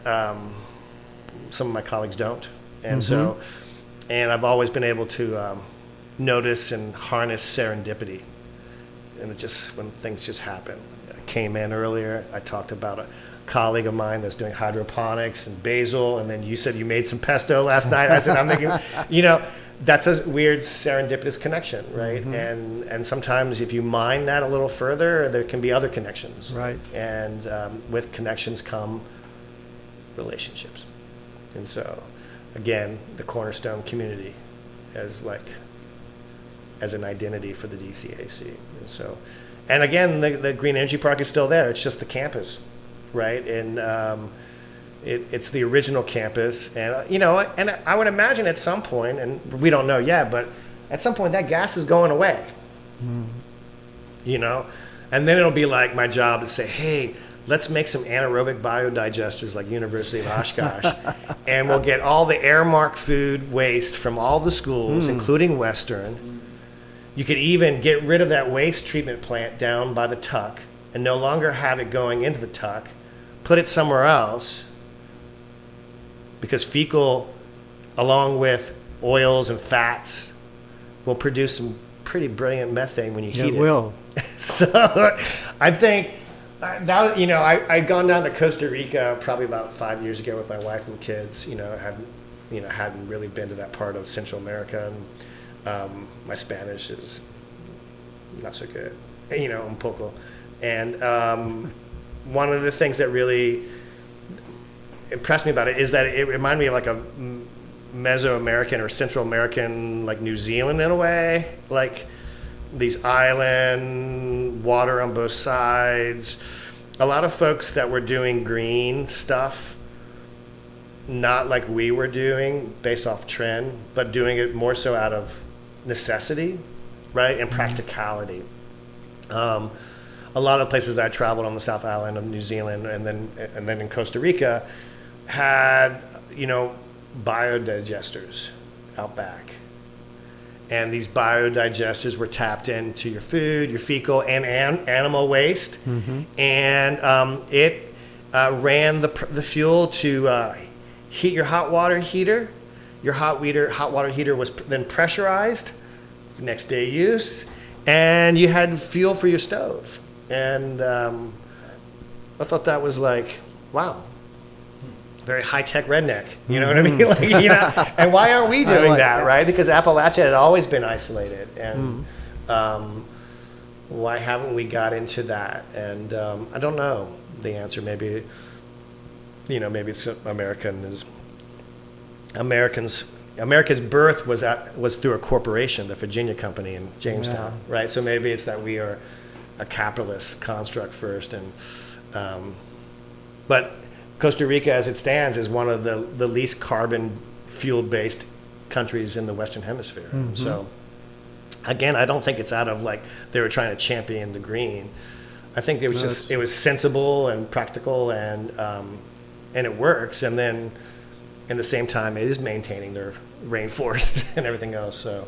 some of my colleagues don't. And and I've always been able to notice and harness serendipity. And when things just happen. I came in earlier, I talked about a colleague of mine that's doing hydroponics and basil, and then you said you made some pesto last night. I said, I'm making, that's a weird serendipitous connection, right? And sometimes if you mine that a little further, there can be other connections. Right. And with connections come relationships. And so, again, the Cornerstone community as an identity for the DCAC. And again, the Green Energy Park is still there. It's just the campus, right? And it's the original campus, and and I would imagine at some point, and we don't know yet, but at some point that gas is going away. And then it'll be like my job to say, hey, let's make some anaerobic biodigesters like University of Oshkosh, and we'll get all the Airmark food waste from all the schools, including Western. You could even get rid of that waste treatment plant down by the Tuck and no longer have it going into the Tuck, put it somewhere else, because fecal, along with oils and fats, will produce some pretty brilliant methane when you heat it. It will. So I think that, I'd gone down to Costa Rica probably about 5 years ago with my wife and kids. Hadn't really been to that part of Central America, and my Spanish is not so good, un poco. And one of the things that really impressed me about it is that it reminded me of like a Mesoamerican or Central American, like New Zealand in a way, like these island, water on both sides. A lot of folks that were doing green stuff, not like we were doing based off trend, but doing it more so out of necessity, right, and practicality. A lot of places I traveled on the South Island of New Zealand and then in Costa Rica had, biodigesters out back. And these biodigesters were tapped into your food, your fecal, and animal waste. And it ran the fuel to heat your hot water heater. Your hot water heater was then pressurized for next day use, and you had fuel for your stove. And I thought that was like, wow. very high-tech redneck. You know what I mean? Like, you know, and why aren't we doing that, right? Because Appalachia had always been isolated, and why haven't we got into that? And I don't know the answer. Maybe, you know, maybe it's America's birth was through a corporation, the Virginia Company in Jamestown, right? So maybe it's that we are a capitalist construct first, and but Costa Rica, as it stands, is one of the least carbon fuel-based countries in the Western Hemisphere. So, again, I don't think it's out of like they were trying to champion the green. I think it was it was sensible and practical, and it works. And then, at the same time, it is maintaining their rainforest and everything else. So,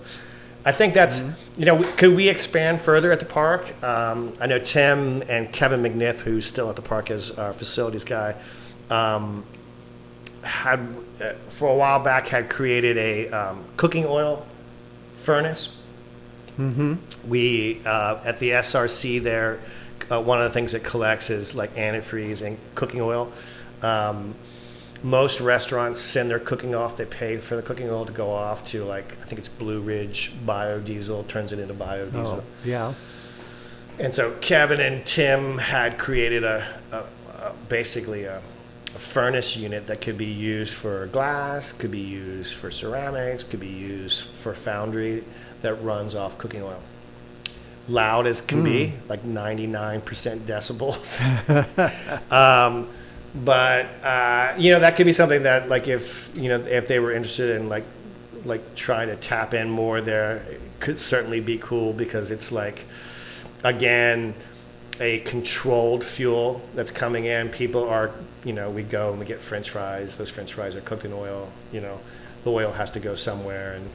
I think that's you know, could we expand further at the park? I know Tim and Kevin McNiff, who's still at the park as our facilities guy, had for a while back had created a cooking oil furnace. We at the SRC there, one of the things it collects is like antifreeze and cooking oil. Most restaurants send their cooking off. They pay for the cooking oil to go off to, like, I think it's Blue Ridge biodiesel, turns it into biodiesel. Oh, yeah. And so Kevin and Tim had created basically a furnace unit that could be used for glass, could be used for ceramics, could be used for foundry, that runs off cooking oil. Loud as can be, like 99% decibels. But you know, that could be something that, like, if you know, if they were interested in like trying to tap in more there, it could certainly be cool, because it's like, again, a controlled fuel that's coming in. People are, you know, we go and we get French fries. Those French fries are cooked in oil. You know, the oil has to go somewhere, and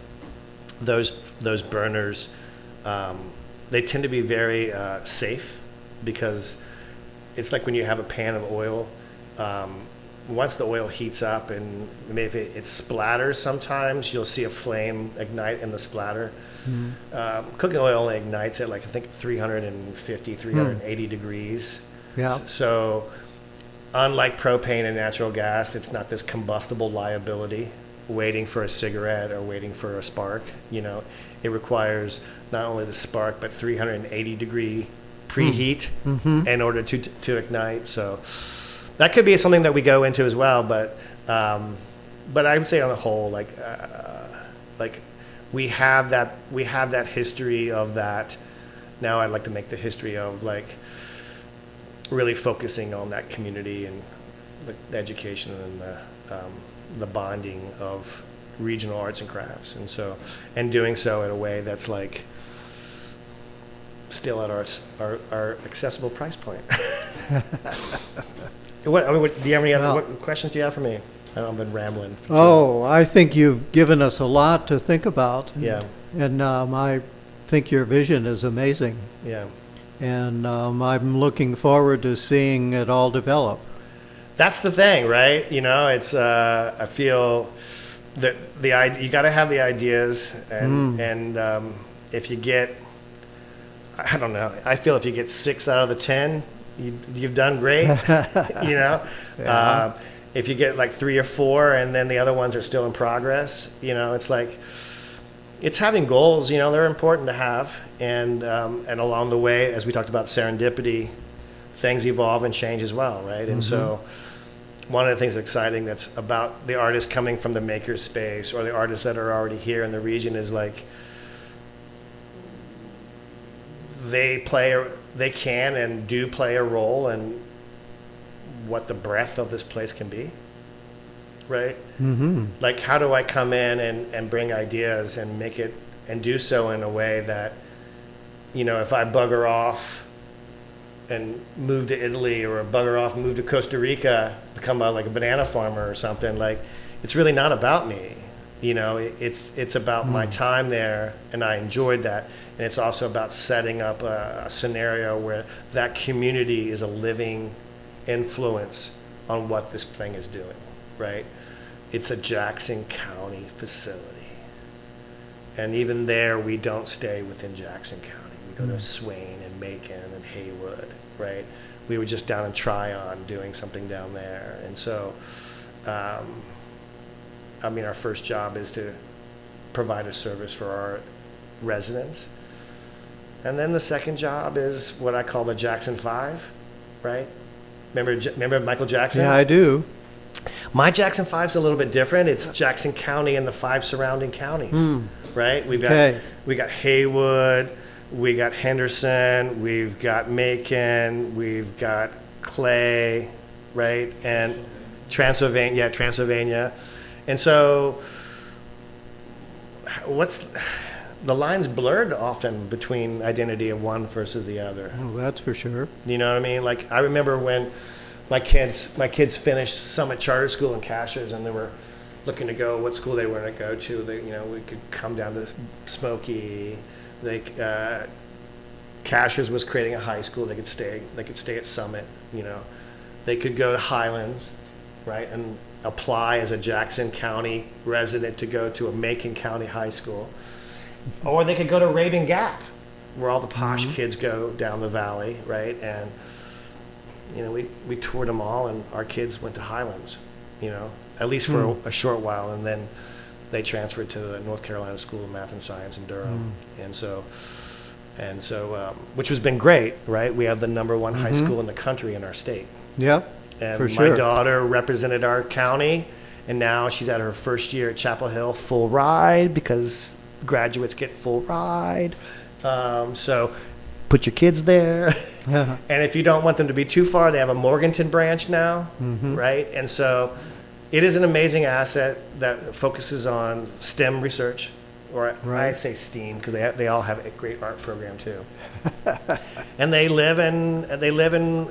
those burners, they tend to be very safe, because it's like when you have a pan of oil. Once the oil heats up, and maybe it splatters, sometimes you'll see a flame ignite in the splatter. Cooking oil only ignites at, like, I think 350, 380 degrees. Yeah. So unlike propane and natural gas, it's not this combustible liability waiting for a cigarette or waiting for a spark. You know, it requires not only the spark, but 380 degree preheat in order to ignite. So that could be something that we go into as well. But I would say on the whole, like we have that history of that. Now I'd like to make the history of, like, really focusing on that community and the education and the bonding of regional arts and crafts, and doing so in a way that's, like, still at our accessible price point. Do you have any other what questions do you have for me? I know I've been rambling. I think you've given us a lot to think about. Yeah. And I think your vision is amazing. Yeah. And I'm looking forward to seeing it all develop. That's the thing, right? You know, it's I feel that you got to have the ideas, and if you get, I don't know, I feel if you get 6 out of the 10, you've done great. You know, if you get like 3 or 4, and then the other ones are still in progress, you know, it's like, it's having goals. You know, they're important to have, and along the way, as we talked about serendipity, things evolve and change as well, right? And so, one of the things exciting that's about the artists coming from the maker space, or the artists that are already here in the region, is like, they can and do play a role in what the breadth of this place can be, right? Like, how do I come in and bring ideas and make it, and do so in a way that, you know, if I bugger off and move to Italy, or bugger off and move to Costa Rica, become like a banana farmer or something, like, it's really not about me. You know, it's about my time there, and I enjoyed that. And it's also about setting up a scenario where that community is a living influence on what this thing is doing, right? It's a Jackson County facility. And even there, we don't stay within Jackson County. We go to Swain and Macon and Haywood, right? We were just down in Tryon doing something down there. And so I mean, our first job is to provide a service for our residents. And then the second job is what I call the Jackson 5, right? Remember Michael Jackson? Yeah, I do. My Jackson 5's a little bit different. It's Jackson County and the 5 surrounding counties, right? We got Haywood, we got Henderson, we've got Macon, we've got Clay, right? And Transylvania. And so the line's blurred often between identity of one versus the other. Oh, that's for sure. You know what I mean? Like, I remember when my kids finished Summit Charter School in Caches, and they were looking to go what school they were going to go to. We could come down to Smoky. Caches was creating a high school. They could stay at Summit. They could go to Highlands, right, and apply as a Jackson County resident to go to a Macon County high school, or they could go to Raven Gap, where all the posh kids go down the valley, right? And we toured them all, and our kids went to Highlands, at least for a short while, and then they transferred to the North Carolina School of Math and Science in Durham, and so which has been great, right? We have the #1 high school in the country in our state. Yep. And for my sure. daughter represented our county, and now she's at her first year at Chapel Hill, full ride, because graduates get full ride. So put your kids there. And if you don't want them to be too far, they have a Morganton branch now, right? And so it is an amazing asset that focuses on STEM research, or Right. I say STEAM because they all have a great art program too. And they live and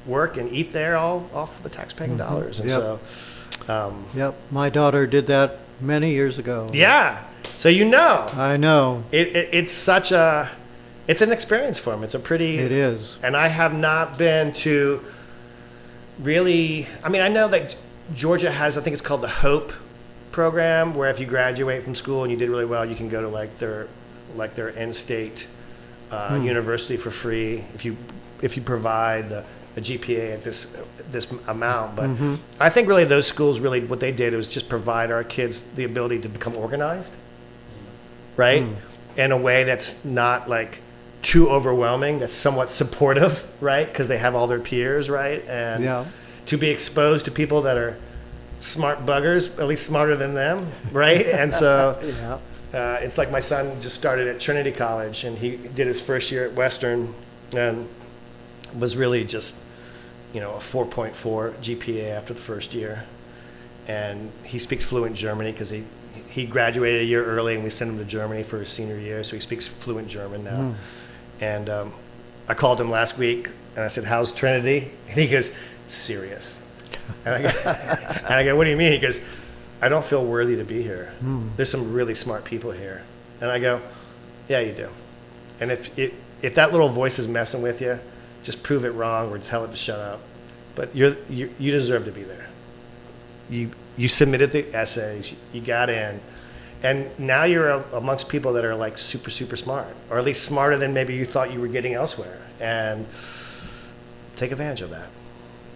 work and eat there all off the taxpaying dollars. And Yep. so, Yep. My daughter did that many years ago. yeah. So I know. It's an experience for them. It's a pretty. It is. And I have not been to really. I mean, I know that Georgia has. I think it's called the Hope program, where if you graduate from school and you did really well, you can go to their in-state university for free if you provide a GPA at this amount. But I think really those schools really what they did was just provide our kids the ability to become organized, right? In a way that's not like too overwhelming, that's somewhat supportive, right? Because they have all their peers, right? And Yeah. to be exposed to people that are smart buggers, at least smarter than them, right? And so Yeah. it's like my son just started at Trinity College, and he did his first year at Western, and was really just, a 4.4 GPA after the first year. And he speaks fluent German because he graduated a year early, and we sent him to Germany for his senior year, so he speaks fluent German now. And I called him last week, and I said, "How's Trinity?" And he goes, "Serious." And I go, "What do you mean?" He goes, "I don't feel worthy to be here. There's some really smart people here." And I go, "Yeah, you do. And if that little voice is messing with you, just prove it wrong or tell it to shut up. But you deserve to be there. You submitted the essays, you got in, and now you're amongst people that are like super, super smart, or at least smarter than maybe you thought you were getting elsewhere. And take advantage of that,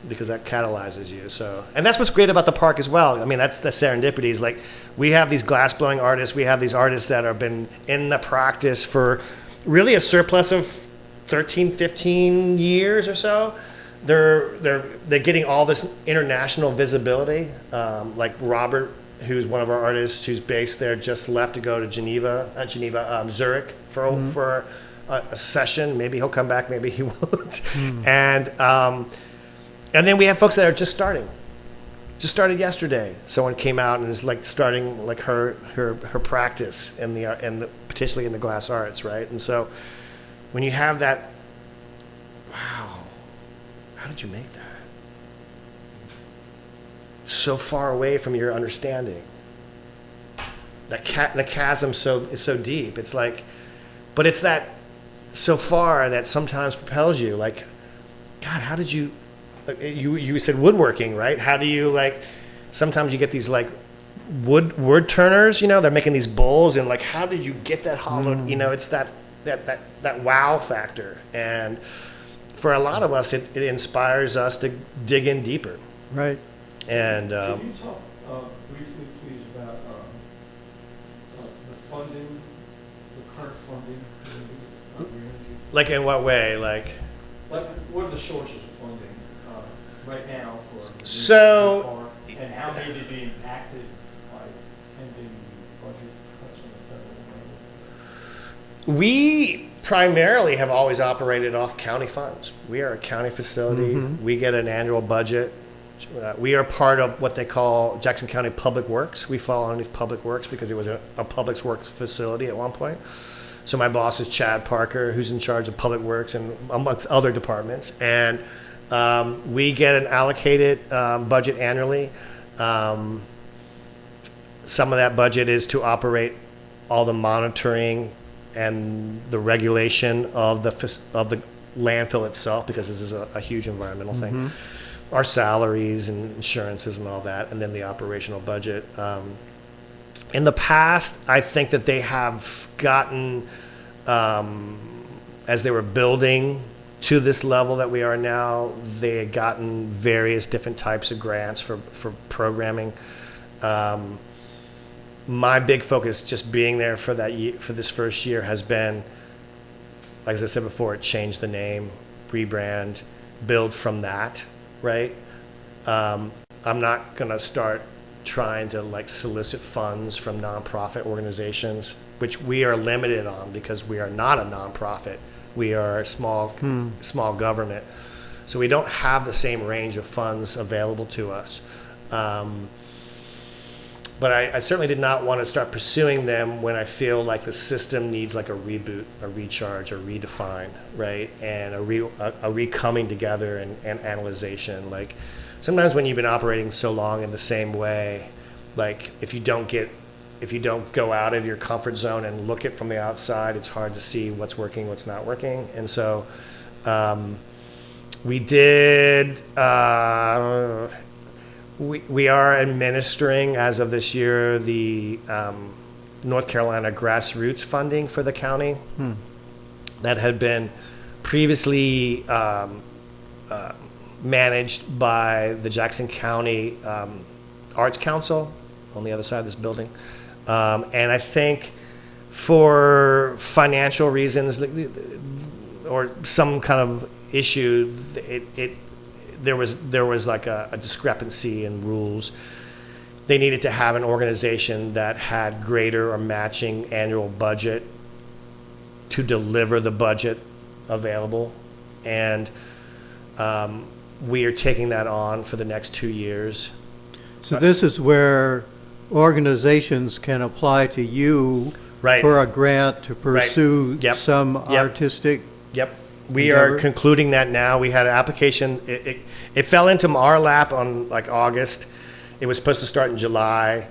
because that catalyzes you. So, and that's what's great about the park as well. I mean, that's the serendipities. Like, we have these glass-blowing artists. We have these artists that have been in the practice for really a surplus of 13, 15 years or so. They're getting all this international visibility. Like Robert, who's one of our artists who's based there, just left to go to Zurich for a session. Maybe he'll come back, maybe he won't. And then we have folks that are just starting. Just started yesterday. Someone came out and is like starting like her practice particularly in the glass arts, right? And so when you have that, wow, how did you make that? So far away from your understanding. The chasm is so deep. It's like, but it's that so far that sometimes propels you. Like, God, how did you? Like, you said woodworking, right? How do you like? Sometimes you get these like wood turners. They're making these bowls, and like, how did you get that hollowed? It's that wow factor. And for a lot of us, it inspires us to dig in deeper. Right. And Can you talk briefly, please, about the funding, the current funding for the energy? like in what way? Like What are the sources of funding right now for the So- nuclear park, and how may they be impacted by pending budget cuts on the federal level? we primarily have always operated off county funds. We are a county facility. We get an annual budget. We are part of what they call Jackson County Public Works. We fall underneath Public Works because it was a Public Works facility at one point. So my boss is Chad Parker, who's in charge of Public Works and amongst other departments. And we get an allocated budget annually. Some of that budget is to operate all the monitoring and the regulation of the landfill itself, because this is a huge environmental thing. Our salaries and insurances and all that, and then the operational budget. In the past, I think that they have gotten, as they were building to this level that we are now, they had gotten various different types of grants for programming. My big focus, just being there for that year, for this first year, has been, like as I said before, change the name, rebrand, build from that, right? I'm not gonna start trying to like solicit funds from nonprofit organizations, which we are limited on because we are not a nonprofit. We are a small government, so we don't have the same range of funds available to us. But I certainly did not want to start pursuing them when I feel like the system needs like a reboot, a recharge, a redefine, right? And a re-coming together and analyzation. Like sometimes when you've been operating so long in the same way, like if you don't go out of your comfort zone and look it from the outside, it's hard to see what's working, what's not working. And so we did, we are administering, as of this year, the North Carolina grassroots funding for the county that had been previously managed by the Jackson County Arts Council on the other side of this building. And I think for financial reasons or some kind of issue, there was like a discrepancy in rules. They needed to have an organization that had greater or matching annual budget to deliver the budget available. And we are taking that on for the next 2 years. So this is where organizations can apply to you Right. for a grant to pursue Yep. some Yep. artistic. Yep. We Endeavor. are concluding that now. We had an application. It fell into our lap on like August. It was supposed to start in July.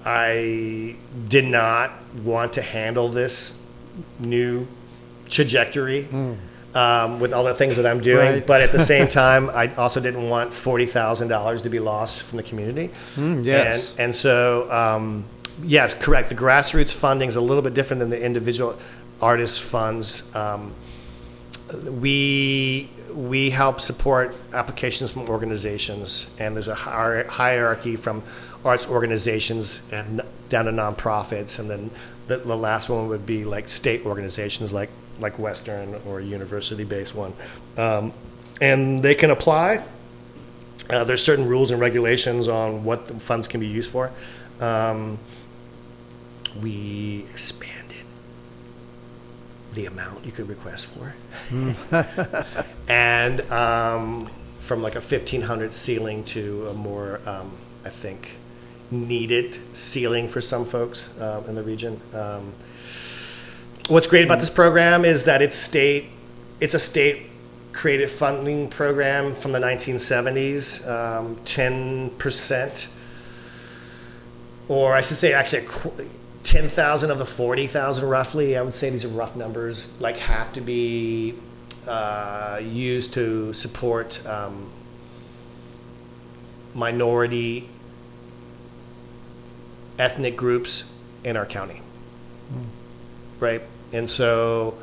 I did not want to handle this new trajectory with all the things that I'm doing. Right. But at the same time, I also didn't want $40,000 to be lost from the community. Yes. And so, yes, correct. The grassroots funding is a little bit different than the individual artist funds. We help support applications from organizations, and there's a hierarchy from arts organizations and down to nonprofits, and then the last one would be like state organizations like Western or a university-based one, and they can apply. There's certain rules and regulations on what the funds can be used for. We expanded the amount you could request for. And from like a 1,500 ceiling to a more, I think, needed ceiling for some folks in the region. What's great about this program is that it's a state created funding program from the 1970s, 10%, or I should say actually 10,000 of the 40,000 roughly, I would say these are rough numbers, like have to be used to support minority ethnic groups in our county, right? And so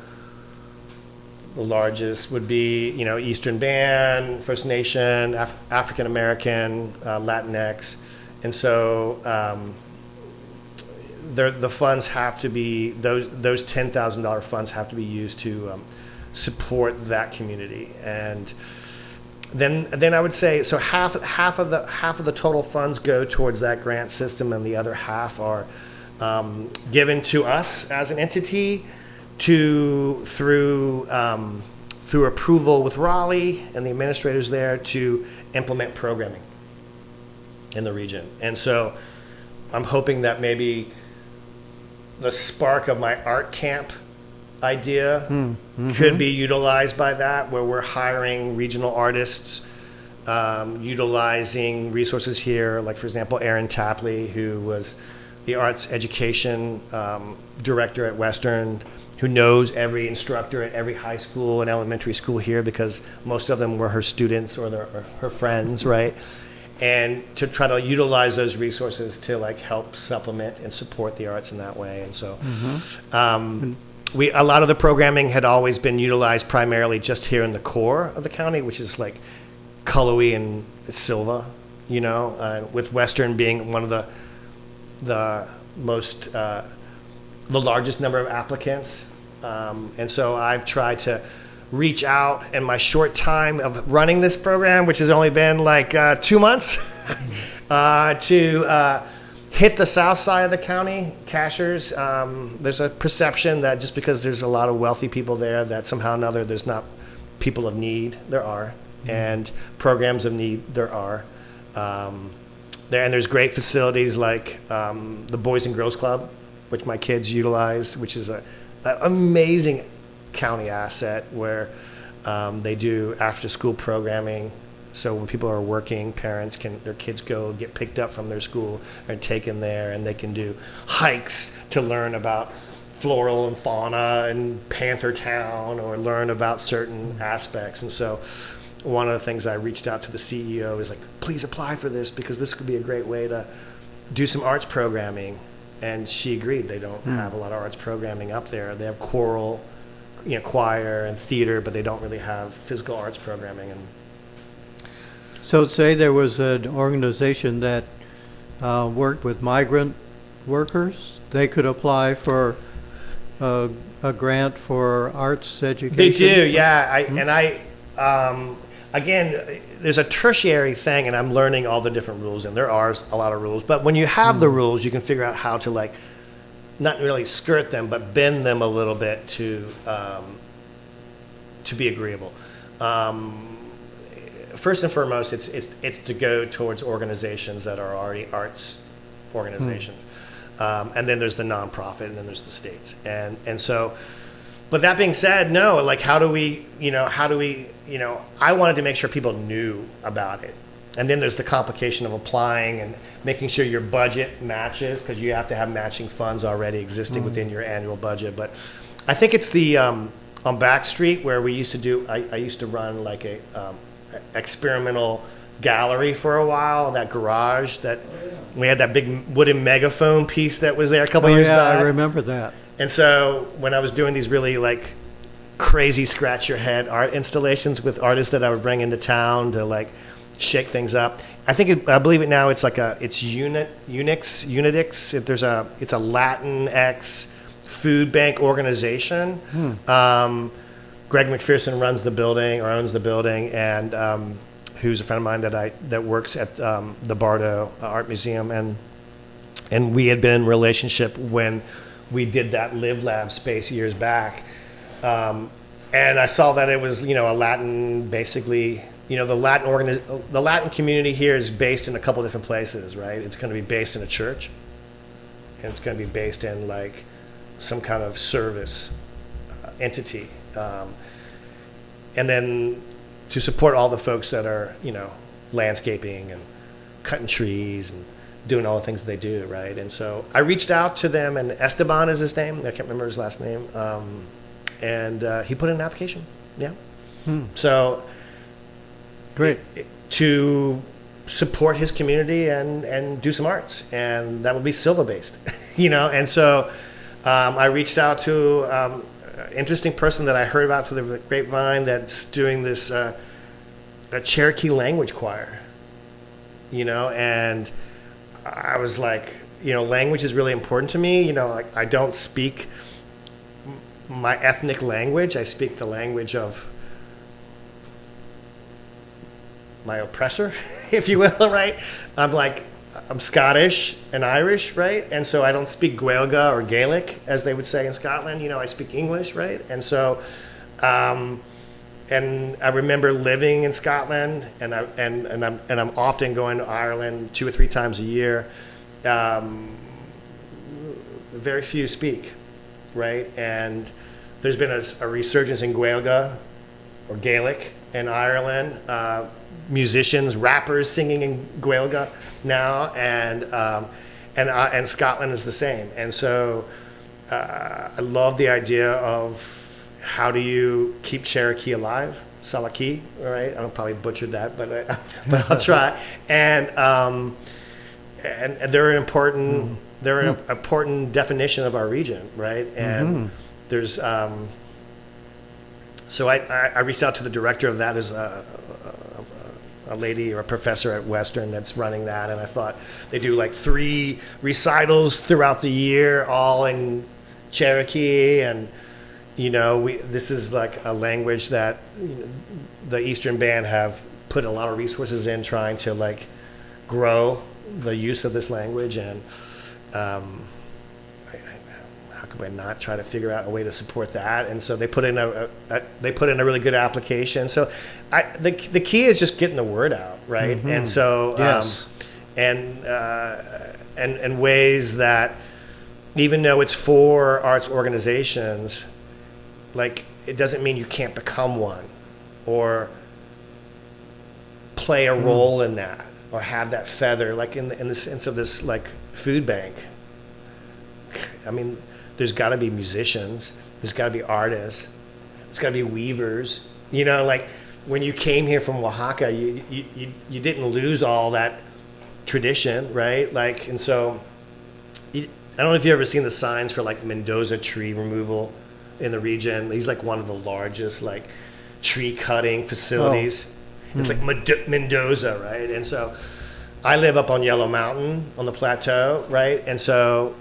The largest would be, Eastern Band, First Nation, African American, Latinx. And so the funds have to be, those $10,000 funds have to be used to support that community. And then I would say, so half of the total funds go towards that grant system, and the other half are given to us as an entity through approval with Raleigh and the administrators there to implement programming in the region. And so I'm hoping that maybe the spark of my art camp idea could be utilized by that, where we're hiring regional artists, utilizing resources here, like, for example, Aaron Tapley, who was the arts education director at Western, who knows every instructor at every high school and elementary school here, because most of them were her students or her friends, right? And to try to utilize those resources to help supplement and support the arts in that way. And so a lot of the programming had always been utilized primarily just here in the core of the county, which is like Cullowhee and Sylva, with Western being one of the most the largest number of applicants. And so I've tried to reach out in my short time of running this program, which has only been 2 months, to hit the south side of the county, Cashers. There's a perception that just because there's a lot of wealthy people there, that somehow or another there's not people of need. There are. And programs of need, there are. And there's great facilities like the Boys and Girls Club, which my kids utilize, which is an amazing county asset, where they do after-school programming. So when people are working, their kids go get picked up from their school and taken there, and they can do hikes to learn about floral and fauna and Panther Town, or learn about certain aspects. And so one of the things I reached out to the CEO is please apply for this, because this could be a great way to do some arts programming. And she agreed. They don't have a lot of arts programming up there. They have choral, choir and theater, but they don't really have physical arts programming. And So say there was an organization that worked with migrant workers, they could apply for a grant for arts education? they do, yeah. Again, there's a tertiary thing, and I'm learning all the different rules, and there are a lot of rules. But when you have the rules, you can figure out how to not really skirt them, but bend them a little bit to be agreeable. First and foremost, it's to go towards organizations that are already arts organizations, and then there's the nonprofit, and then there's the states, and so. But that being said, no, how do we, I wanted to make sure people knew about it. And then there's the complication of applying and making sure your budget matches, because you have to have matching funds already existing within your annual budget. But I think it's the, on Back Street, where we used to do, I used to run a experimental gallery for a while, that garage that we had, that big wooden megaphone piece that was there a couple years back. I remember that. And so when I was doing these really crazy scratch your head art installations with artists that I would bring into town to shake things up, I believe it now. It's it's Unix. It's a Latinx food bank organization. Greg McPherson runs the building, or owns the building, and who's a friend of mine that works at the Bardo Art Museum, and we had been in relationship when we did that Live Lab space years back, and I saw that it was a Latin, basically, the Latin community here is based in a couple different places, right? It's going to be based in a church, and it's going to be based in some kind of service entity, and then to support all the folks that are landscaping and cutting trees and doing all the things they do, right? And so I reached out to them, and Esteban is his name. I can't remember his last name. And he put in an application. Yeah. So Great. To support his community and do some arts, and that would be Sylva based, And so I reached out to interesting person that I heard about through the grapevine that's doing this a Cherokee language choir, and I was like, language is really important to me. Like I don't speak my ethnic language. I speak the language of my oppressor, if you will, right? I'm Scottish and Irish, right? And so I don't speak Gaeilge or Gaelic, as they would say in Scotland. I speak English, right? And so, and I remember living in Scotland, and I'm often going to Ireland 2 or 3 times a year. Very few speak, right? And there's been a resurgence in Gaeilge or Gaelic in Ireland. Musicians, rappers singing in Gaeilge now, and Scotland is the same. And so I love the idea of how do you keep Cherokee alive, Salaki, right? I probably butchered that, but I'll try. And they're an important important definition of our region, right? And there's so I reached out to the director of that. There's a lady or a professor at Western that's running that, and I thought they do like 3 recitals throughout the year, all in Cherokee, and this is like a language that the Eastern Band have put a lot of resources in trying to like grow the use of this language, and how could I not try to figure out a way to support that? And so they put in a really good application. So the key is just getting the word out, right? Mm-hmm. And so Yes. and ways that even though it's for arts organizations, like it doesn't mean you can't become one or play a role in that or have that feather, like in the sense of this like food bank. I mean, there's got to be musicians, there's got to be artists, there's got to be weavers. Like when you came here from Oaxaca, you didn't lose all that tradition, right? Like, and so I don't know if you've ever seen the signs for like Mendoza tree removal in the region. He's like one of the largest like tree cutting facilities. It's like Mendoza, right? And so I live up on Yellow Mountain on the plateau, right? And so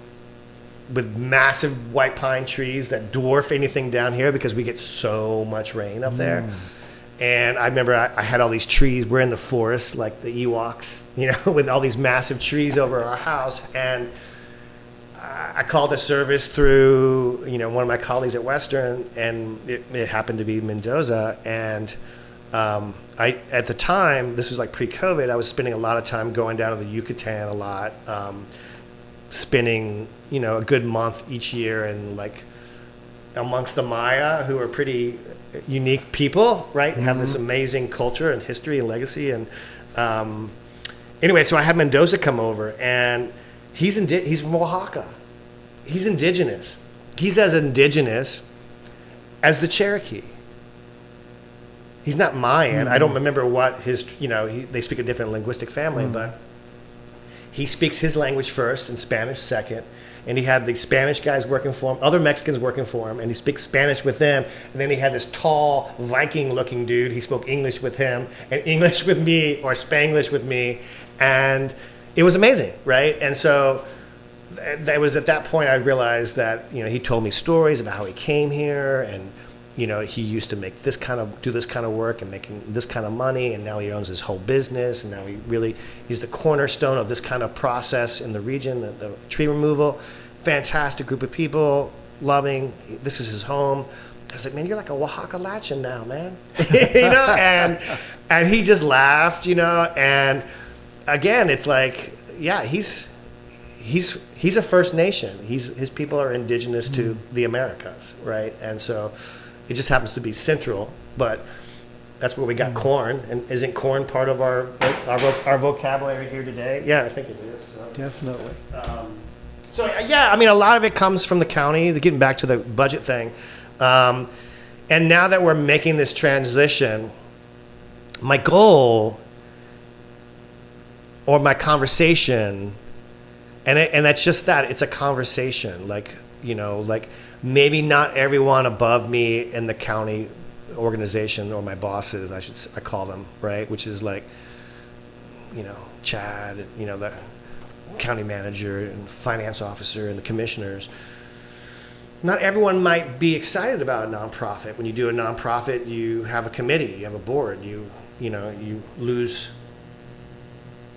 with massive white pine trees that dwarf anything down here because we get so much rain up there. And I remember I had all these trees. We're in the forest, like the Ewoks, with all these massive trees over our house. And I called a service through, one of my colleagues at Western, and it happened to be Mendoza. And at the time, this was like pre-COVID, I was spending a lot of time going down to the Yucatan a lot, spending, a good month each year and like amongst the Maya, who are pretty unique people, right? Have this amazing culture and history and legacy. And anyway, so I had Mendoza come over, and he's from Oaxaca. He's indigenous. He's as indigenous as the Cherokee. He's not Mayan. I don't remember what his, they speak a different linguistic family, but he speaks his language first and Spanish second. And he had the Spanish guys working for him, other Mexicans working for him, and he speaks Spanish with them. And then he had this tall Viking-looking dude. He spoke English with him and English with me, or Spanglish with me. And it was amazing, right? And so that was at that point I realized that, he told me stories about how he came here, and he used to do this kind of work and making this kind of money, and now he owns his whole business, and now he's the cornerstone of this kind of process in the region, the tree removal. Fantastic group of people, loving. This is his home. I was like, man, you're like a Oaxaca Latin now, man. And he just laughed, and again, it's like, yeah, he's a First Nation. His people are indigenous to the Americas, right? And so it just happens to be central, but that's where we got corn. And isn't corn part of our vocabulary here today? Yeah, I think it is. So. Definitely. So yeah, I mean, a lot of it comes from the county. Getting back to the budget thing, and now that we're making this transition, my goal or my conversation, and that's just that, it's a conversation. Like maybe not everyone above me in the county organization, or my bosses, I call them, right? Which is like, Chad, the county manager and finance officer and the commissioners. Not everyone might be excited about a nonprofit. When you do a nonprofit, you have a committee, you have a board, you lose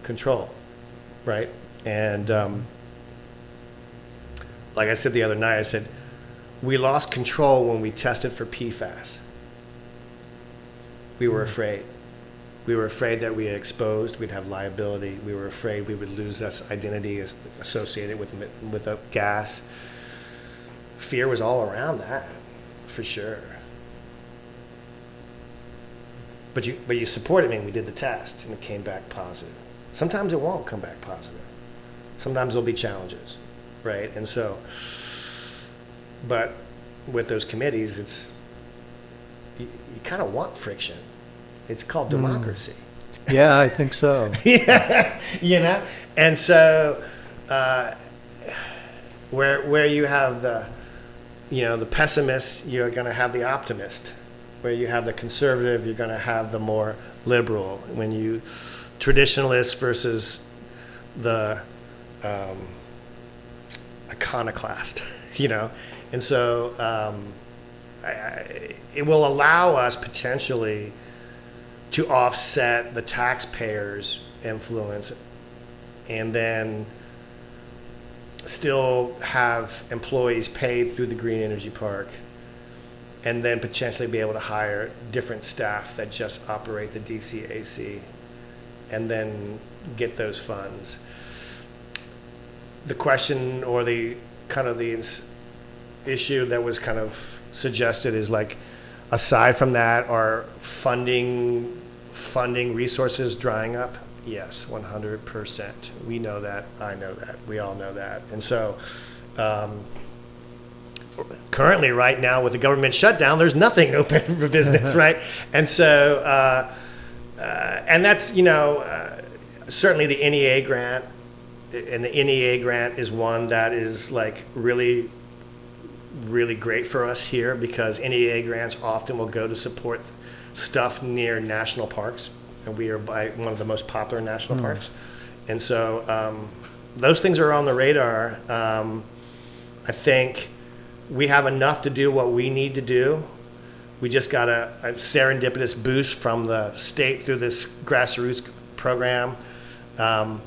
control, right? And like I said the other night, I said, we lost control when we tested for PFAS. We were afraid. We were afraid that we had exposed, we'd have liability. We were afraid we would lose this identity associated with the gas. Fear was all around that, for sure. But you supported me, and we did the test, and it came back positive. Sometimes it won't come back positive. Sometimes there'll be challenges, right? And so, but with those committees, you kind of want friction. It's called democracy. Yeah, I think so. Yeah, And so, where you have the pessimist, you're going to have the optimist. Where you have the conservative, you're going to have the more liberal. When you traditionalist versus the iconoclast, And so it will allow us potentially to offset the taxpayers' influence, and then still have employees paid through the Green Energy Park, and then potentially be able to hire different staff that just operate the DCAC, and then get those funds. The question, or the issue that was kind of suggested, is like, aside from that, are funding resources drying up? Yes, 100%. We know that. I know that. We all know that. And so, currently, right now, with the government shutdown, there's nothing open for business, right? And so, and that's, certainly the NEA grant, and the NEA grant is one that is like really, really great for us here, because NEA grants often will go to support stuff near national parks, and we are by one of the most popular national parks. And so those things are on the radar. I think we have enough to do what we need to do. We just got a serendipitous boost from the state through this grassroots program. And,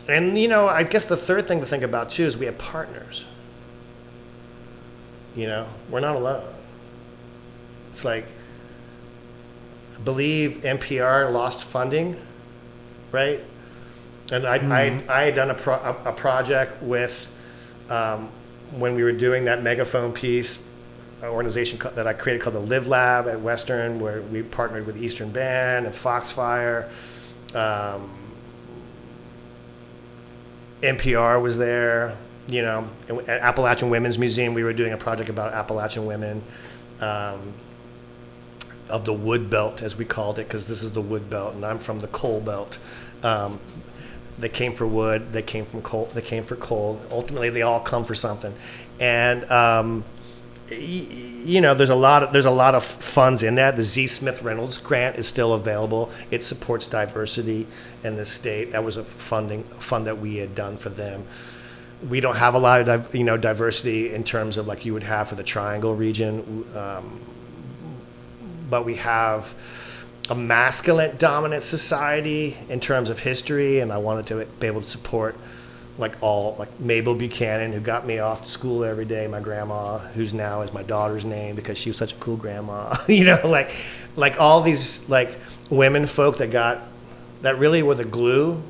I guess the third thing to think about too is we have partners. We're not alone. It's like, I believe NPR lost funding, right? And I had done a project with, when we were doing that megaphone piece, an organization that I created called the Live Lab at Western, where we partnered with Eastern Band and Foxfire. NPR was there, and at Appalachian Women's Museum, we were doing a project about Appalachian women, of the wood belt, as we called it, because this is the wood belt, and I'm from the coal belt. They came for wood, they came from coal, they came for coal. Ultimately, they all come for something. And there's a lot of funds in that. The Z. Smith Reynolds grant is still available. It supports diversity in the state. That was a fund that we had done for them. We don't have a lot of diversity in terms of like you would have for the Triangle region, but we have a masculine dominant society in terms of history, and I wanted to be able to support like Mabel Buchanan, who got me off to school every day, my grandma, who's now is my daughter's name because she was such a cool grandma. Like all these like women folk that really were the glue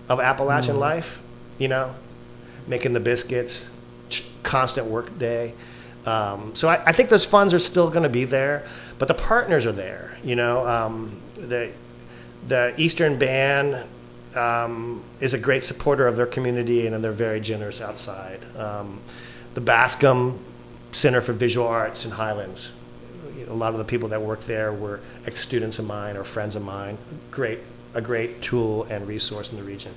of Appalachian life, making the biscuits, constant work day. So I think those funds are still going to be there, but the partners are there. The Eastern Band is a great supporter of their community, and they're very generous outside. The Bascom Center for Visual Arts in Highlands, a lot of the people that work there were ex-students of mine or friends of mine. A great tool and resource in the region.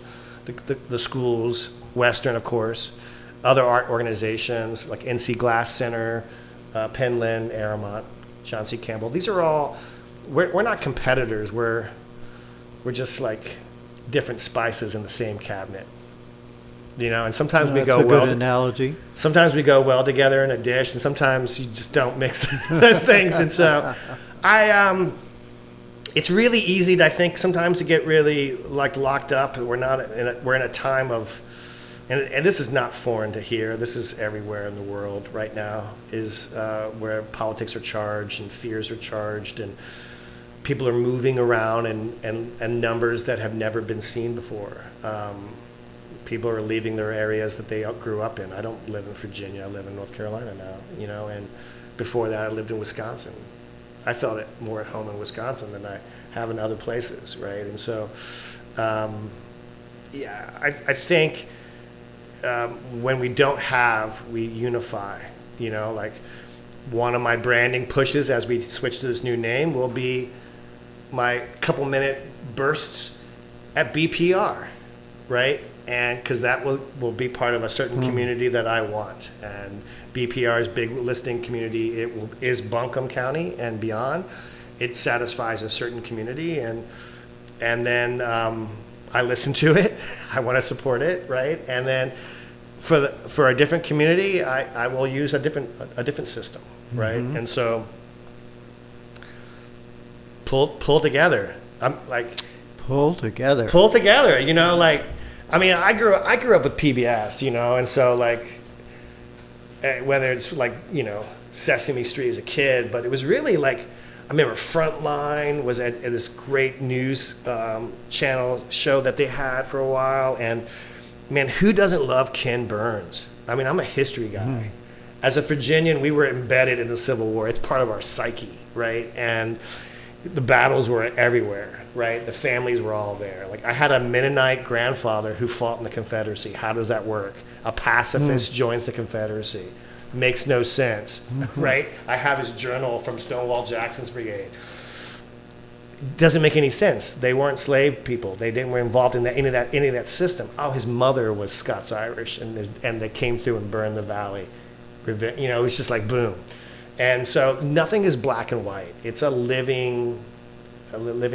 The schools, Western, of course. other art organizations like NC Glass Center, Penland, Aramont, John C. Campbell. These are all, we're not competitors. We're just like different spices in the same cabinet. You know, and sometimes we go That's a well. good analogy. Sometimes we go well together in a dish, and sometimes you just don't mix those things. And so, it's really easy, I think, sometimes to get really like locked up. We're in a time of, and this is not foreign to here. This is everywhere in the world right now. Is where politics are charged and fears are charged, and people are moving around and numbers that have never been seen before. People are leaving their areas that they grew up in. I don't live in Virginia. I live in North Carolina now, you know, and before that I lived in Wisconsin. I felt it more at home in Wisconsin than I have in other places, right? And so, yeah, I think when we don't have, we unify, you know, like one of my branding pushes as we switch to this new name will be my couple-minute bursts at BPR, right? And because that will be part of a certain community that I want. And BPR's big listening community, is Buncombe County and beyond. It satisfies a certain community, and then I listen to it. I want to support it, right? And then for a different community, I will use a different system, right? Mm-hmm. And so pull together. I'm like pull together. You know, like. I mean, I grew up with PBS, you know, and so like, whether it's like, you know, Sesame Street as a kid, but it was really like, I remember Frontline was at this great news channel show that they had for a while, and man, who doesn't love Ken Burns? I mean, I'm a history guy. As a Virginian, we were embedded in the Civil War. It's part of our psyche, right? And the battles were everywhere, right? The families were all there. Like I had a Mennonite grandfather who fought in the Confederacy. How does that work? A pacifist joins the Confederacy. Makes no sense, right? I have his journal from Stonewall Jackson's brigade. Doesn't make any sense. They weren't slave people. They didn't were involved in any of that system. Oh, his mother was Scots-Irish, and they came through and burned the valley. You know, it was just like boom. And so nothing is black and white. It's a living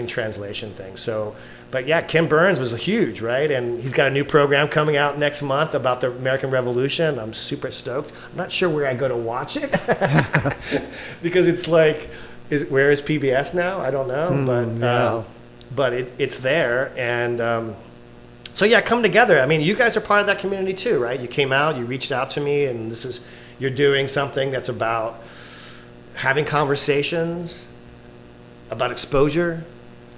translation thing. So, but yeah, Ken Burns was huge, right? And he's got a new program coming out next month about the American Revolution. I'm super stoked. I'm not sure where I go to watch it because it's like, where is PBS now? I don't know, but it's there. And so yeah, come together. I mean, you guys are part of that community too, right? You came out, you reached out to me, and you're doing something that's about having conversations about exposure,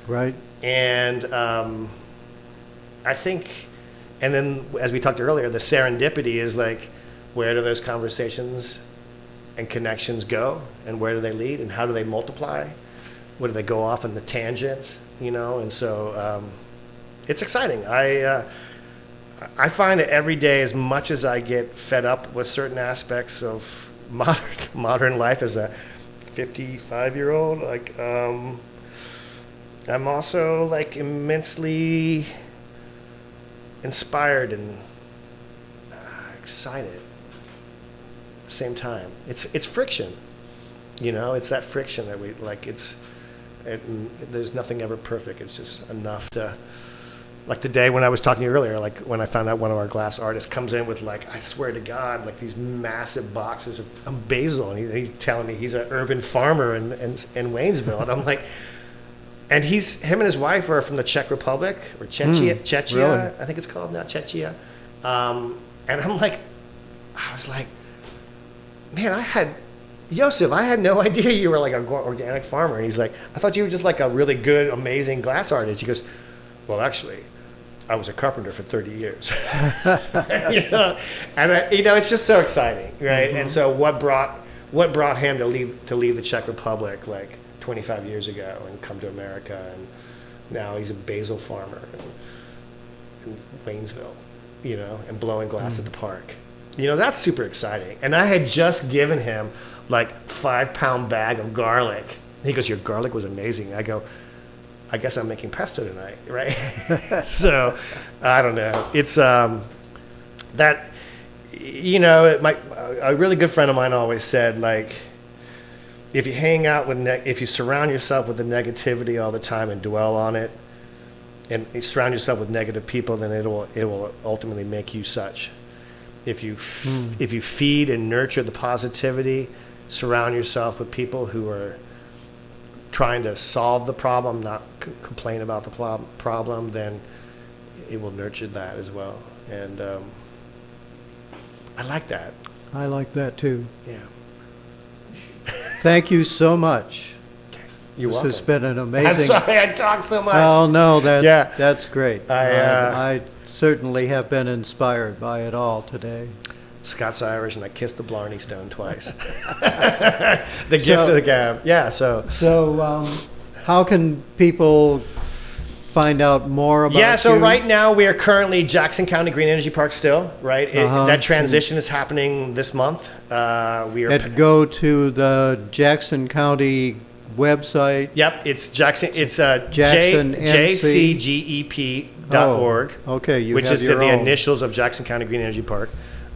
right? And I think, and then as we talked earlier, the serendipity is like, where do those conversations and connections go, and where do they lead, and how do they multiply? Where do they go off in the tangents, you know? And so it's exciting. I find that every day, as much as I get fed up with certain aspects of modern life as a 55-year-old, like I'm also like immensely inspired and excited at the same time. It's friction, you know. It's that friction that we like. There's nothing ever perfect. It's just enough to. Like the day when I was talking to you earlier, like when I found out one of our glass artists comes in with like, I swear to God, like these massive boxes of basil, and he's telling me he's an urban farmer in Waynesville, and I'm like, and him and his wife are from the Czech Republic or Czechia, really? I think it's called now, Czechia, and I'm like, I was like, man, Joseph, I had no idea you were like an organic farmer, and he's like, I thought you were just like a really good, amazing glass artist. He goes, well, actually, I was a carpenter for 30 years, you know, and you know, it's just so exciting, right? Mm-hmm. And so what brought him to leave the Czech Republic like 25 years ago and come to America, and now he's a basil farmer in Waynesville, you know, and blowing glass at the park. You know, that's super exciting. And I had just given him like 5-pound bag of garlic. And he goes, your garlic was amazing. I go, I guess I'm making pesto tonight, right? So, I don't know. It's that you know, a really good friend of mine always said, like, if you hang out with, if you surround yourself with the negativity all the time and dwell on it, and you surround yourself with negative people, then it will ultimately make you such. If you feed and nurture the positivity, surround yourself with people who are trying to solve the problem, not complain about the problem, then it will nurture that as well. And I like that. I like that too. Yeah. Thank you so much. You're This welcome. has been an amazing. I'm sorry I talked so much. Oh no, Yeah. that's great. I, I certainly have been inspired by it all today. Scott's Irish, and I kissed the Blarney Stone twice. The gift of the gab. Yeah, so. So, how can people find out more about Yeah, so you? right now we are currently Jackson County Green Energy Park still, right? Uh-huh. That transition is happening this month. We are. Go to the Jackson County website. Yep, it's Jackson. It's Jackson jcgep.org. Oh, okay, you which have is your the own. initials of Jackson County Green Energy Park.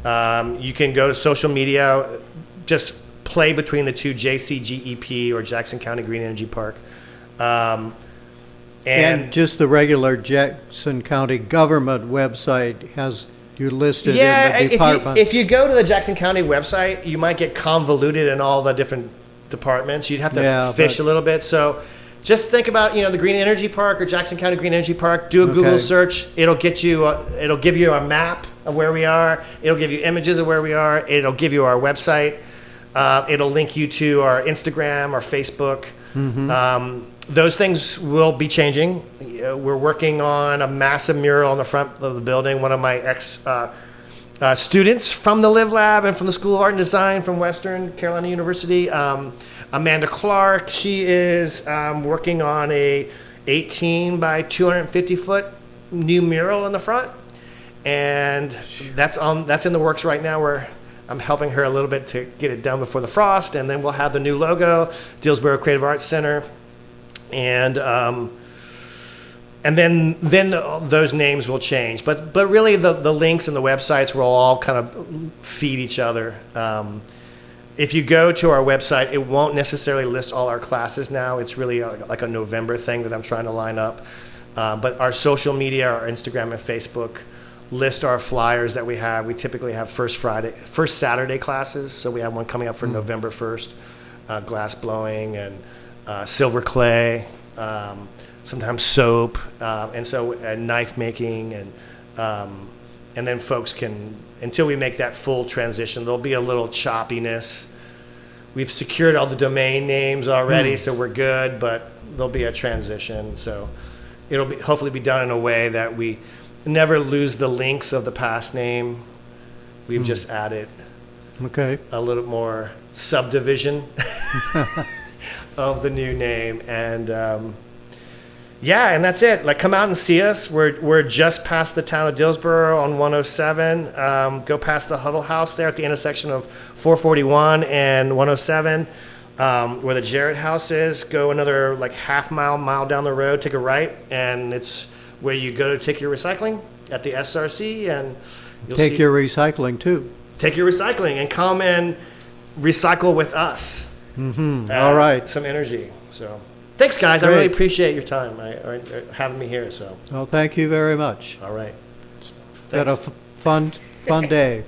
You can go to social media, just play between the two, JCGEP or Jackson County Green Energy Park. And just the regular Jackson County government website has you listed yeah, in the departments. if you go to the Jackson County website, you might get convoluted in all the different departments. You'd have to fish a little bit. So just think about, the Green Energy Park or Jackson County Green Energy Park. Do a Google search. It'll get you. It'll give you a map of where we are. It'll give you images of where we are. It'll give you our website. It'll link you to our Instagram, our Facebook. Mm-hmm. Those things will be changing. We're working on a massive mural on the front of the building. One of my students from the Live Lab and from the School of Art and Design from Western Carolina University, Amanda Clark, she is working on a 18 by 250 foot new mural in the front. And that's in the works right now, where I'm helping her a little bit to get it done before the frost. And then we'll have the new logo, Dillsboro Creative Arts Center. And then those names will change, but really the links and the websites will all kind of feed each other. If you go to our website, it won't necessarily list all our classes now. It's really like a November thing that I'm trying to line up. But our social media, our Instagram and Facebook, list our flyers that we have. We typically have first Saturday classes, so we have one coming up for November 1st, glass blowing and silver clay, sometimes soap, and knife making, and then folks can, until we make that full transition, there'll be a little choppiness. We've secured all the domain names already, so we're good, but there'll be a transition. So it'll hopefully be done in a way that we never lose the links of the past name. We've just added a little more subdivision of the new name, and and that's it. Like, come out and see us. We're just past the town of Dillsboro on 107. Go past the Huddle House there at the intersection of 441 and 107, where the Jarrett House is. Go another like mile down the road, take a right, and it's where you go to take your recycling at the SRC, and you'll Take your recycling too. Take your recycling and come and recycle with us. Mm-hmm. All right. Some energy. So thanks, guys. Great. I really appreciate your time, or having me here. So Well, thank you very much. all right. Been a Thanks. fun day.